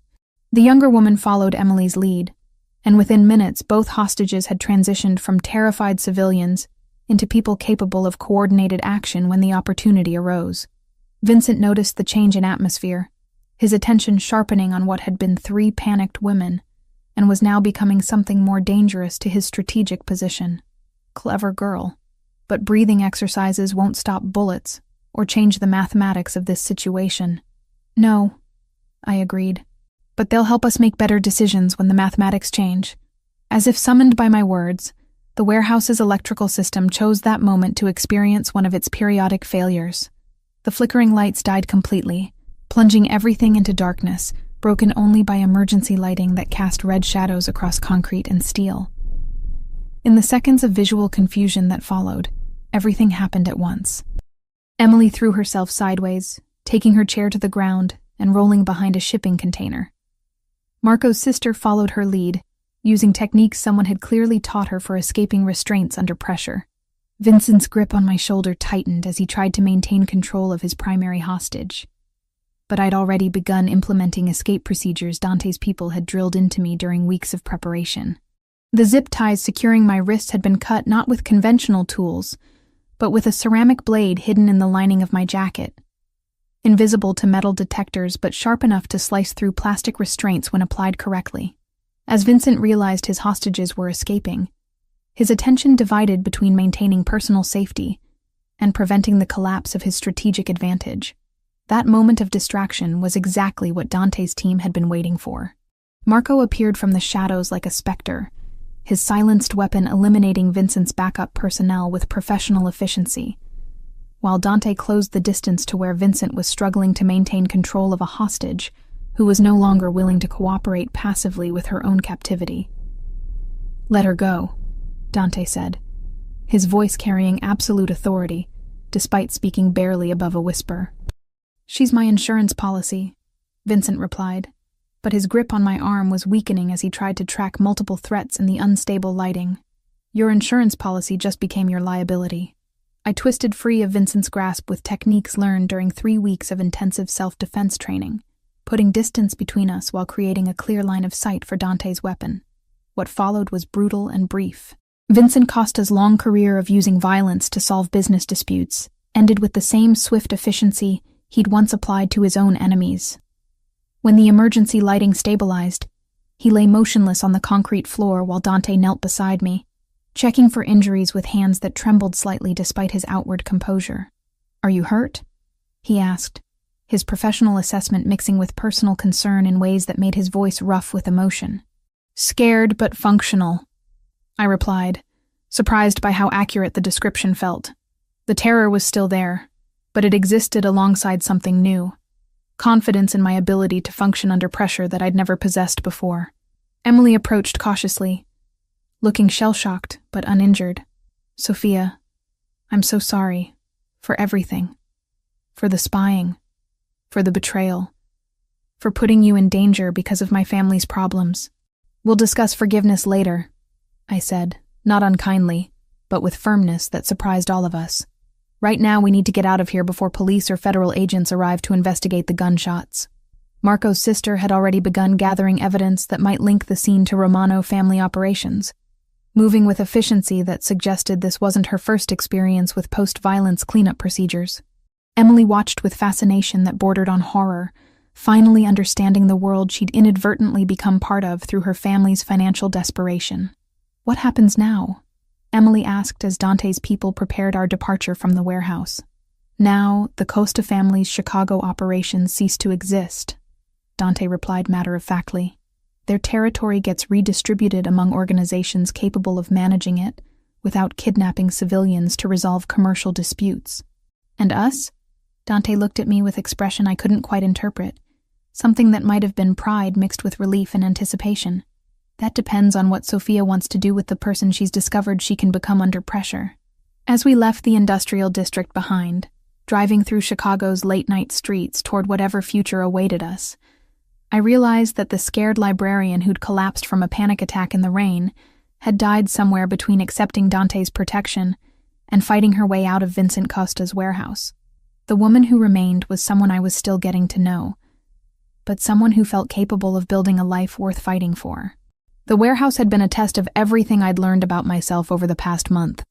The younger woman followed Emily's lead, and within minutes both hostages had transitioned from terrified civilians into people capable of coordinated action when the opportunity arose. Vincent noticed the change in atmosphere, his attention sharpening on what had been 3 panicked women, and was now becoming something more dangerous to his strategic position. Clever girl, but breathing exercises won't stop bullets or change the mathematics of this situation. No, I agreed. But they'll help us make better decisions when the mathematics change. As if summoned by my words, the warehouse's electrical system chose that moment to experience one of its periodic failures. The flickering lights died completely, plunging everything into darkness, broken only by emergency lighting that cast red shadows across concrete and steel. In the seconds of visual confusion that followed, everything happened at once. Emily threw herself sideways, taking her chair to the ground and rolling behind a shipping container. Marco's sister followed her lead, using techniques someone had clearly taught her for escaping restraints under pressure. Vincent's grip on my shoulder tightened as he tried to maintain control of his primary hostage. But I'd already begun implementing escape procedures Dante's people had drilled into me during weeks of preparation. The zip ties securing my wrists had been cut not with conventional tools, but with a ceramic blade hidden in the lining of my jacket. Invisible to metal detectors but sharp enough to slice through plastic restraints when applied correctly. As Vincent realized his hostages were escaping, his attention divided between maintaining personal safety and preventing the collapse of his strategic advantage. That moment of distraction was exactly what Dante's team had been waiting for. Marco appeared from the shadows like a specter, his silenced weapon eliminating Vincent's backup personnel with professional efficiency, while Dante closed the distance to where Vincent was struggling to maintain control of a hostage who was no longer willing to cooperate passively with her own captivity. "Let her go," Dante said, his voice carrying absolute authority, despite speaking barely above a whisper. "She's my insurance policy," Vincent replied, but his grip on my arm was weakening as he tried to track multiple threats in the unstable lighting. "Your insurance policy just became your liability." I twisted free of Vincent's grasp with techniques learned during 3 weeks of intensive self-defense training, putting distance between us while creating a clear line of sight for Dante's weapon. What followed was brutal and brief. Vincent Costa's long career of using violence to solve business disputes ended with the same swift efficiency he'd once applied to his own enemies. When the emergency lighting stabilized, he lay motionless on the concrete floor while Dante knelt beside me, checking for injuries with hands that trembled slightly despite his outward composure. "Are you hurt?" he asked, his professional assessment mixing with personal concern in ways that made his voice rough with emotion. "Scared but functional," I replied, surprised by how accurate the description felt. The terror was still there, but it existed alongside something new. Confidence in my ability to function under pressure that I'd never possessed before. Emily approached cautiously, looking shell-shocked but uninjured. "Sophia, I'm so sorry. For everything. For the spying. For the betrayal. For putting you in danger because of my family's problems. We'll discuss forgiveness later," I said, not unkindly, but with firmness that surprised all of us. "Right now we need to get out of here before police or federal agents arrive to investigate the gunshots." Marco's sister had already begun gathering evidence that might link the scene to Romano family operations, moving with efficiency that suggested this wasn't her first experience with post-violence cleanup procedures. Emily watched with fascination that bordered on horror, finally understanding the world she'd inadvertently become part of through her family's financial desperation. "What happens now?" Emily asked as Dante's people prepared our departure from the warehouse. "Now, the Costa family's Chicago operations cease to exist," Dante replied matter-of-factly. "Their territory gets redistributed among organizations capable of managing it without kidnapping civilians to resolve commercial disputes." "And us?" Dante looked at me with expression I couldn't quite interpret, something that might have been pride mixed with relief and anticipation. "That depends on what Sophia wants to do with the person she's discovered she can become under pressure." As we left the industrial district behind, driving through Chicago's late-night streets toward whatever future awaited us, I realized that the scared librarian who'd collapsed from a panic attack in the rain had died somewhere between accepting Dante's protection and fighting her way out of Vincent Costa's warehouse. The woman who remained was someone I was still getting to know, but someone who felt capable of building a life worth fighting for. The warehouse had been a test of everything I'd learned about myself over the past month.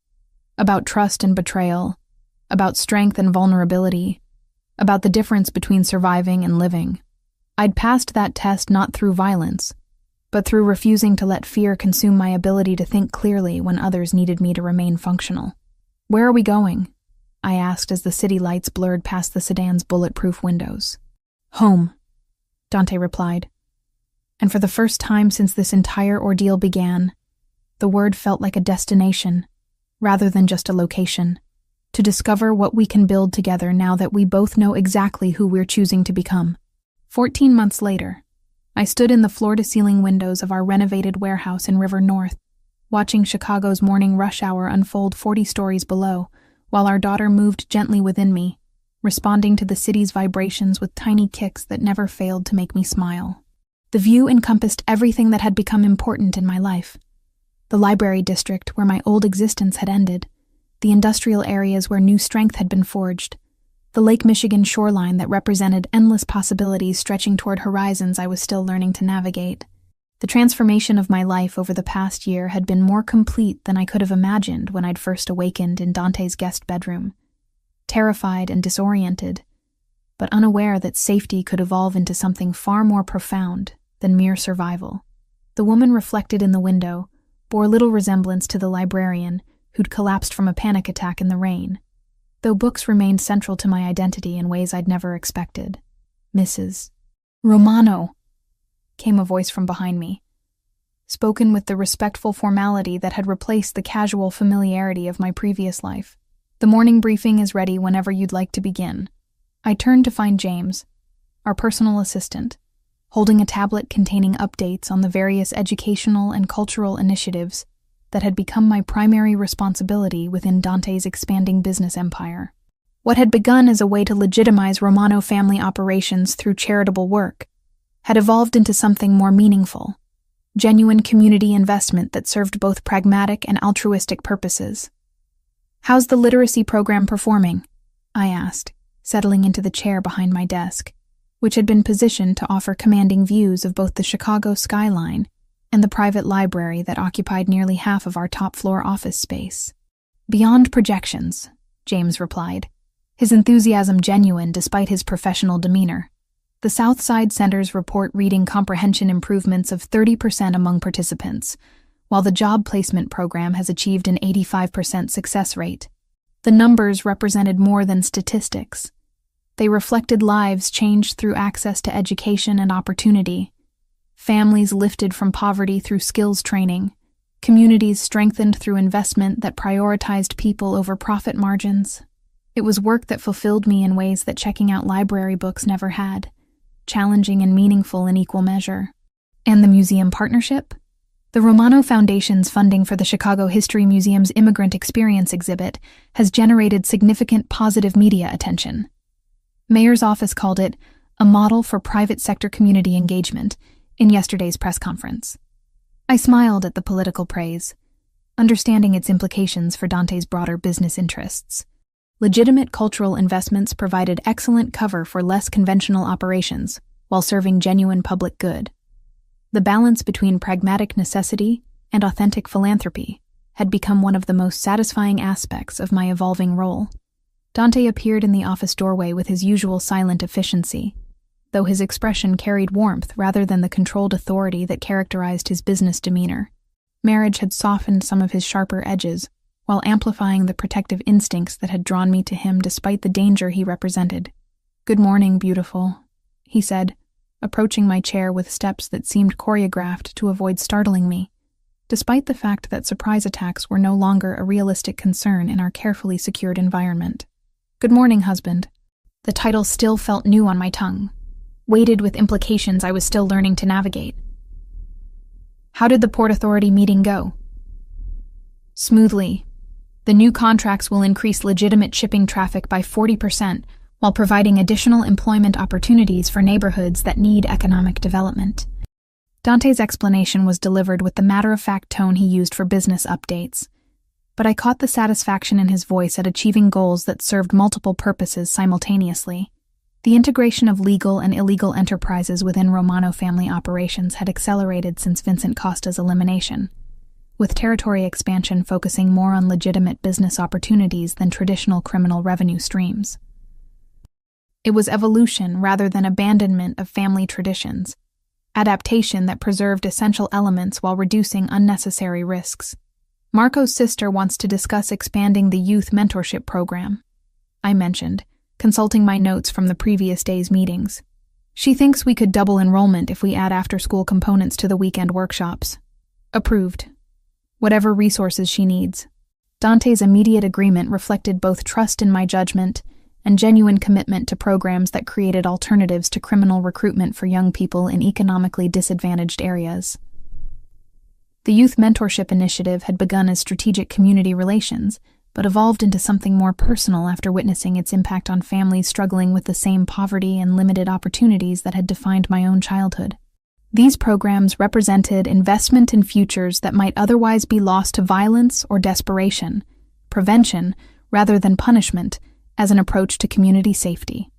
About trust and betrayal, about strength and vulnerability, about the difference between surviving and living. I'd passed that test not through violence, but through refusing to let fear consume my ability to think clearly when others needed me to remain functional. "Where are we going?" I asked as the city lights blurred past the sedan's bulletproof windows. "Home," Dante replied. And for the first time since this entire ordeal began, the word felt like a destination, rather than just a location, to discover what we can build together now that we both know exactly who we're choosing to become. 14 months later, I stood in the floor-to-ceiling windows of our renovated warehouse in River North, watching Chicago's morning rush hour unfold 40 stories below, while our daughter moved gently within me, responding to the city's vibrations with tiny kicks that never failed to make me smile. The view encompassed everything that had become important in my life. The library district where my old existence had ended, the industrial areas where new strength had been forged, the Lake Michigan shoreline that represented endless possibilities stretching toward horizons I was still learning to navigate. The transformation of my life over the past year had been more complete than I could have imagined when I'd first awakened in Dante's guest bedroom, terrified and disoriented, but unaware that safety could evolve into something far more profound than mere survival. The woman reflected in the window bore little resemblance to the librarian who'd collapsed from a panic attack in the rain, though books remained central to my identity in ways I'd never expected. "Mrs. Romano," came a voice from behind me, spoken with the respectful formality that had replaced the casual familiarity of my previous life. "The morning briefing is ready whenever you'd like to begin." I turned to find James, our personal assistant, holding a tablet containing updates on the various educational and cultural initiatives that had become my primary responsibility within Dante's expanding business empire. What had begun as a way to legitimize Romano family operations through charitable work had evolved into something more meaningful, genuine community investment that served both pragmatic and altruistic purposes. "How's the literacy program performing?" I asked, settling into the chair behind my desk, which had been positioned to offer commanding views of both the Chicago skyline and the private library that occupied nearly half of our top-floor office space. "Beyond projections," James replied, his enthusiasm genuine despite his professional demeanor. "The South Side Center's report reading comprehension improvements of 30% among participants, while the job placement program has achieved an 85% success rate. The numbers represented more than statistics. They reflected lives changed through access to education and opportunity, families lifted from poverty through skills training, communities strengthened through investment that prioritized people over profit margins. It was work that fulfilled me in ways that checking out library books never had, challenging and meaningful in equal measure." "And the museum partnership?" "The Romano Foundation's funding for the Chicago History Museum's Immigrant Experience exhibit has generated significant positive media attention. Mayor's office called it a model for private sector community engagement in yesterday's press conference." I smiled at the political praise, understanding its implications for Dante's broader business interests. Legitimate cultural investments provided excellent cover for less conventional operations while serving genuine public good. The balance between pragmatic necessity and authentic philanthropy had become one of the most satisfying aspects of my evolving role. Dante appeared in the office doorway with his usual silent efficiency, though his expression carried warmth rather than the controlled authority that characterized his business demeanor. Marriage had softened some of his sharper edges, while amplifying the protective instincts that had drawn me to him despite the danger he represented. "Good morning, beautiful," he said, approaching my chair with steps that seemed choreographed to avoid startling me, despite the fact that surprise attacks were no longer a realistic concern in our carefully secured environment. "Good morning, husband." The title still felt new on my tongue, weighted with implications I was still learning to navigate. "How did the Port Authority meeting go?" "Smoothly. The new contracts will increase legitimate shipping traffic by 40% while providing additional employment opportunities for neighborhoods that need economic development." Dante's explanation was delivered with the matter-of-fact tone he used for business updates, but I caught the satisfaction in his voice at achieving goals that served multiple purposes simultaneously. The integration of legal and illegal enterprises within Romano family operations had accelerated since Vincent Costa's elimination, with territory expansion focusing more on legitimate business opportunities than traditional criminal revenue streams. It was evolution rather than abandonment of family traditions, adaptation that preserved essential elements while reducing unnecessary risks. "Marco's sister wants to discuss expanding the youth mentorship program," I mentioned, consulting my notes from the previous day's meetings. "She thinks we could double enrollment if we add after-school components to the weekend workshops." "Approved. Whatever resources she needs." Dante's immediate agreement reflected both trust in my judgment and genuine commitment to programs that created alternatives to criminal recruitment for young people in economically disadvantaged areas. The Youth Mentorship Initiative had begun as strategic community relations, but evolved into something more personal after witnessing its impact on families struggling with the same poverty and limited opportunities that had defined my own childhood. These programs represented investment in futures that might otherwise be lost to violence or desperation, prevention rather than punishment, as an approach to community safety.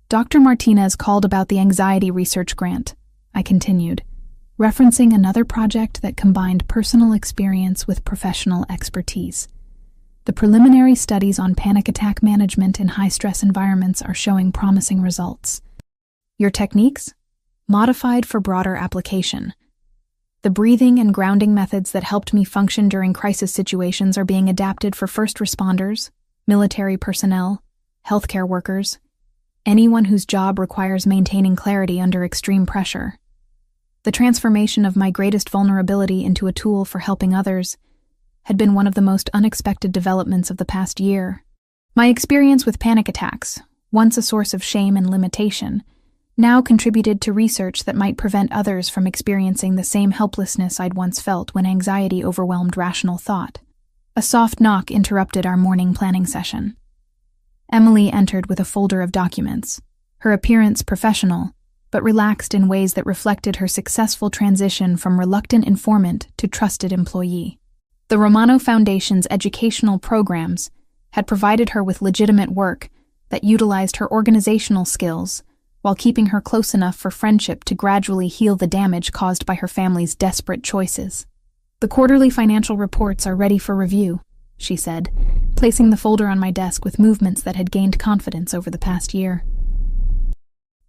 "Dr. Martinez called about the anxiety research grant," I continued, referencing another project that combined personal experience with professional expertise. "The preliminary studies on panic attack management in high-stress environments are showing promising results. Your techniques? Modified for broader application. The breathing and grounding methods that helped me function during crisis situations are being adapted for first responders, military personnel, healthcare workers, anyone whose job requires maintaining clarity under extreme pressure. The transformation of my greatest vulnerability into a tool for helping others had been one of the most unexpected developments of the past year. My experience with panic attacks, once a source of shame and limitation, now contributed to research that might prevent others from experiencing the same helplessness I'd once felt when anxiety overwhelmed rational thought." A soft knock interrupted our morning planning session. Emily entered with a folder of documents, her appearance professional, but relaxed in ways that reflected her successful transition from reluctant informant to trusted employee. The Romano Foundation's educational programs had provided her with legitimate work that utilized her organizational skills while keeping her close enough for friendship to gradually heal the damage caused by her family's desperate choices. "The quarterly financial reports are ready for review," she said, placing the folder on my desk with movements that had gained confidence over the past year.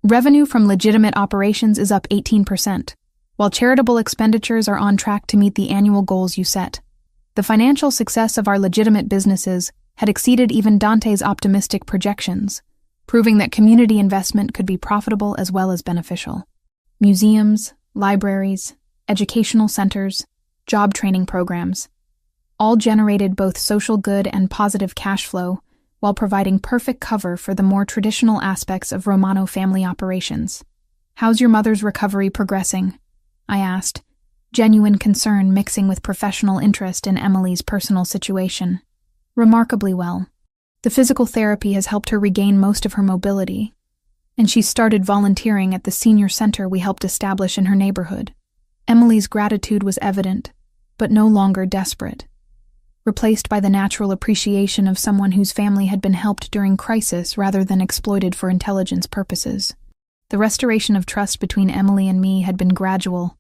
"Revenue from legitimate operations is up 18%, while charitable expenditures are on track to meet the annual goals you set. The financial success of our legitimate businesses had exceeded even Dante's optimistic projections, proving that community investment could be profitable as well as beneficial. Museums, libraries, educational centers, job training programs, all generated both social good and positive cash flow while providing perfect cover for the more traditional aspects of Romano family operations. "How's your mother's recovery progressing?" I asked, genuine concern mixing with professional interest in Emily's personal situation. "Remarkably well. The physical therapy has helped her regain most of her mobility, and she started volunteering at the senior center we helped establish in her neighborhood." Emily's gratitude was evident, but no longer desperate, replaced by the natural appreciation of someone whose family had been helped during crisis rather than exploited for intelligence purposes. The restoration of trust between Emily and me had been gradual,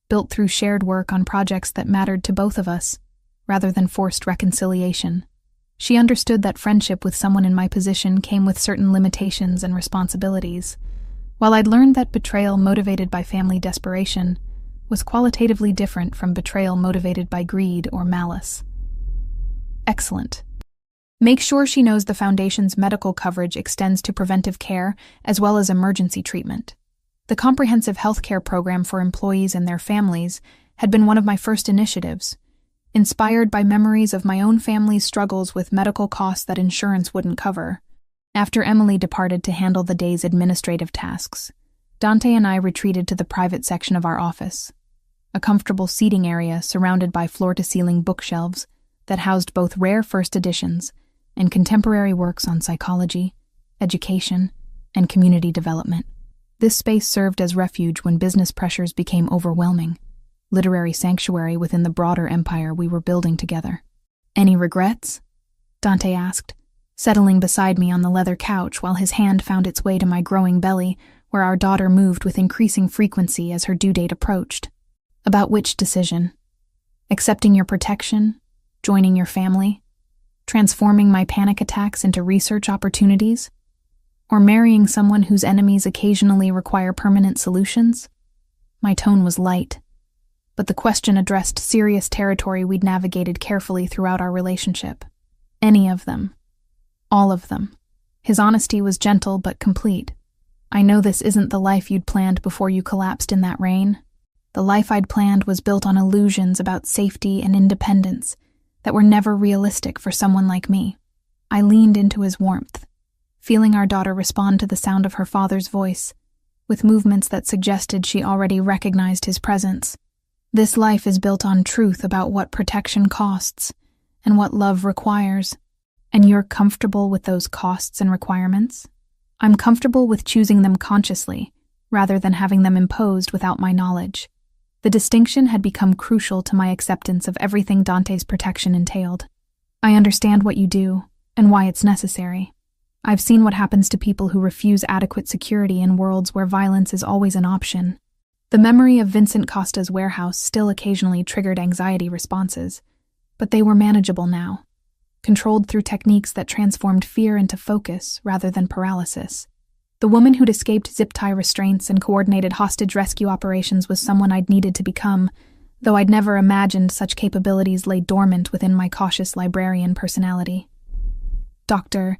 built through shared work on projects that mattered to both of us, rather than forced reconciliation. She understood that friendship with someone in my position came with certain limitations and responsibilities, while I'd learned that betrayal motivated by family desperation was qualitatively different from betrayal motivated by greed or malice. "Excellent. Make sure she knows the Foundation's medical coverage extends to preventive care as well as emergency treatment. The comprehensive healthcare program for employees and their families had been one of my first initiatives, inspired by memories of my own family's struggles with medical costs that insurance wouldn't cover. After Emily departed to handle the day's administrative tasks, Dante and I retreated to the private section of our office, a comfortable seating area surrounded by floor-to-ceiling bookshelves that housed both rare first editions and contemporary works on psychology, education, and community development. This space served as refuge when business pressures became overwhelming, literary sanctuary within the broader empire we were building together. "Any regrets?" Dante asked, settling beside me on the leather couch while his hand found its way to my growing belly, where our daughter moved with increasing frequency as her due date approached. "About which decision? Accepting your protection? Joining your family? Transforming my panic attacks into research opportunities? Or marrying someone whose enemies occasionally require permanent solutions?" My tone was light, but the question addressed serious territory we'd navigated carefully throughout our relationship. "Any of them. All of them." His honesty was gentle but complete. "I know this isn't the life you'd planned before you collapsed in that rain. The life I'd planned was built on illusions about safety and independence that were never realistic for someone like me." I leaned into his warmth, feeling our daughter respond to the sound of her father's voice, with movements that suggested she already recognized his presence. "This life is built on truth about what protection costs and what love requires. And you're comfortable with those costs and requirements?" "I'm comfortable with choosing them consciously, rather than having them imposed without my knowledge." The distinction had become crucial to my acceptance of everything Dante's protection entailed. "I understand what you do, and why it's necessary. I've seen what happens to people who refuse adequate security in worlds where violence is always an option." The memory of Vincent Costa's warehouse still occasionally triggered anxiety responses, but they were manageable now, controlled through techniques that transformed fear into focus rather than paralysis. The woman who'd escaped zip-tie restraints and coordinated hostage rescue operations was someone I'd needed to become, though I'd never imagined such capabilities lay dormant within my cautious librarian personality. "Dr.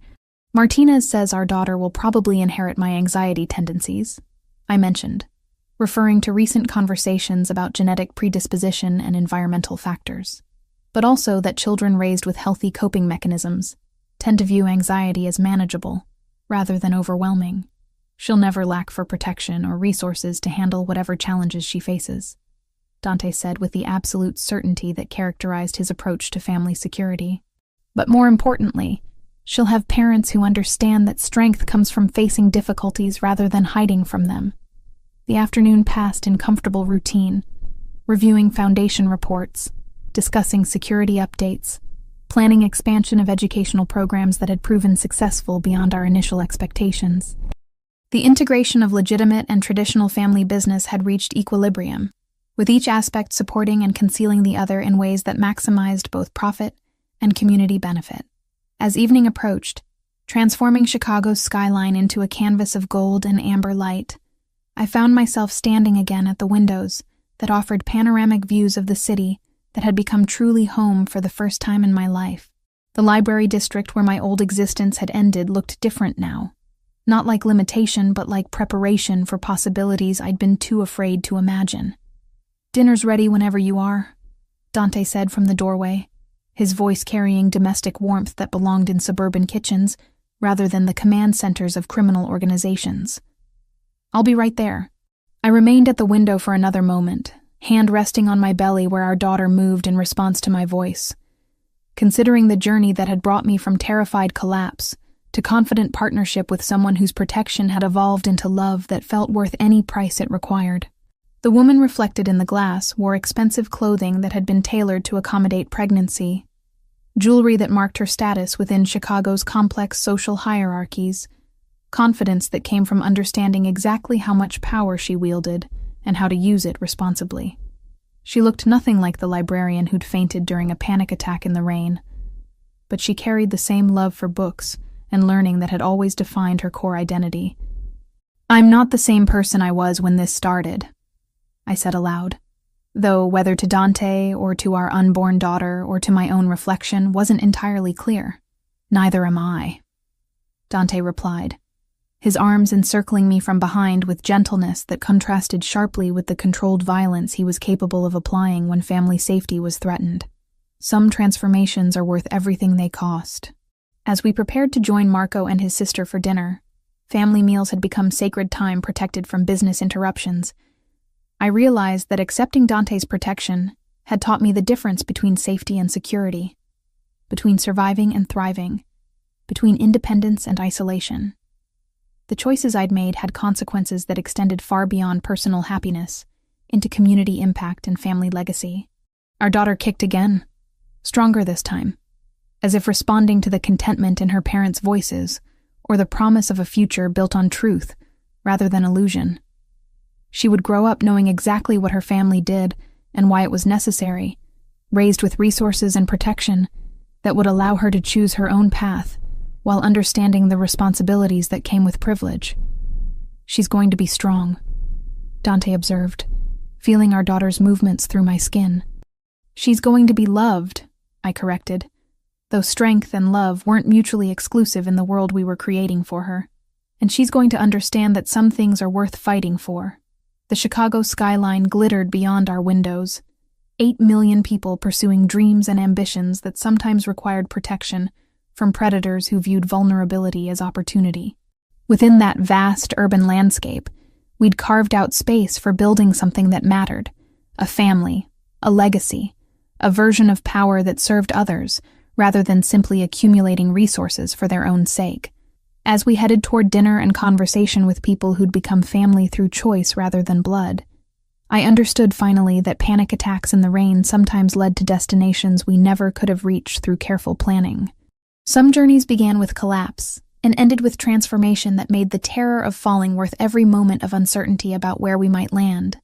Martinez says our daughter will probably inherit my anxiety tendencies," I mentioned, referring to recent conversations about genetic predisposition and environmental factors, but also that children raised with healthy coping mechanisms tend to view anxiety as manageable, rather than overwhelming. "She'll never lack for protection or resources to handle whatever challenges she faces," Dante said with the absolute certainty that characterized his approach to family security. "But more importantly, She'll have parents who understand that strength comes from facing difficulties rather than hiding from them. The afternoon passed in comfortable routine, reviewing foundation reports, discussing security updates, planning expansion of educational programs that had proven successful beyond our initial expectations. The integration of legitimate and traditional family business had reached equilibrium, with each aspect supporting and concealing the other in ways that maximized both profit and community benefit. As evening approached, transforming Chicago's skyline into a canvas of gold and amber light, I found myself standing again at the windows that offered panoramic views of the city that had become truly home for the first time in my life. The library district where my old existence had ended looked different now, not like limitation but like preparation for possibilities I'd been too afraid to imagine. "Dinner's ready whenever you are," Dante said from the doorway, his voice carrying domestic warmth that belonged in suburban kitchens rather than the command centers of criminal organizations. "I'll be right there." I remained at the window for another moment, hand resting on my belly where our daughter moved in response to my voice. Considering the journey that had brought me from terrified collapse to confident partnership with someone whose protection had evolved into love that felt worth any price it required. The woman reflected in the glass wore expensive clothing that had been tailored to accommodate pregnancy, jewelry that marked her status within Chicago's complex social hierarchies, confidence that came from understanding exactly how much power she wielded and how to use it responsibly. She looked nothing like the librarian who'd fainted during a panic attack in the rain, but she carried the same love for books and learning that had always defined her core identity. "I'm not the same person I was when this started," I said aloud, though whether to Dante or to our unborn daughter or to my own reflection wasn't entirely clear. "Neither am I," Dante replied, his arms encircling me from behind with gentleness that contrasted sharply with the controlled violence he was capable of applying when family safety was threatened. "Some transformations are worth everything they cost." As we prepared to join Marco and his sister for dinner, family meals had become sacred time protected from business interruptions. I realized that accepting Dante's protection had taught me the difference between safety and security, between surviving and thriving, between independence and isolation. The choices I'd made had consequences that extended far beyond personal happiness into community impact and family legacy. Our daughter kicked again, stronger this time, as if responding to the contentment in her parents' voices or the promise of a future built on truth rather than illusion. She would grow up knowing exactly what her family did and why it was necessary, raised with resources and protection that would allow her to choose her own path while understanding the responsibilities that came with privilege. "She's going to be strong," Dante observed, feeling our daughter's movements through my skin. "She's going to be loved," I corrected, though strength and love weren't mutually exclusive in the world we were creating for her. "And she's going to understand that some things are worth fighting for." The Chicago skyline glittered beyond our windows, 8 million people pursuing dreams and ambitions that sometimes required protection from predators who viewed vulnerability as opportunity. Within that vast urban landscape, we'd carved out space for building something that mattered: a family, a legacy, a version of power that served others rather than simply accumulating resources for their own sake. As we headed toward dinner and conversation with people who'd become family through choice rather than blood, I understood finally that panic attacks in the rain sometimes led to destinations we never could have reached through careful planning. Some journeys began with collapse and ended with transformation that made the terror of falling worth every moment of uncertainty about where we might land.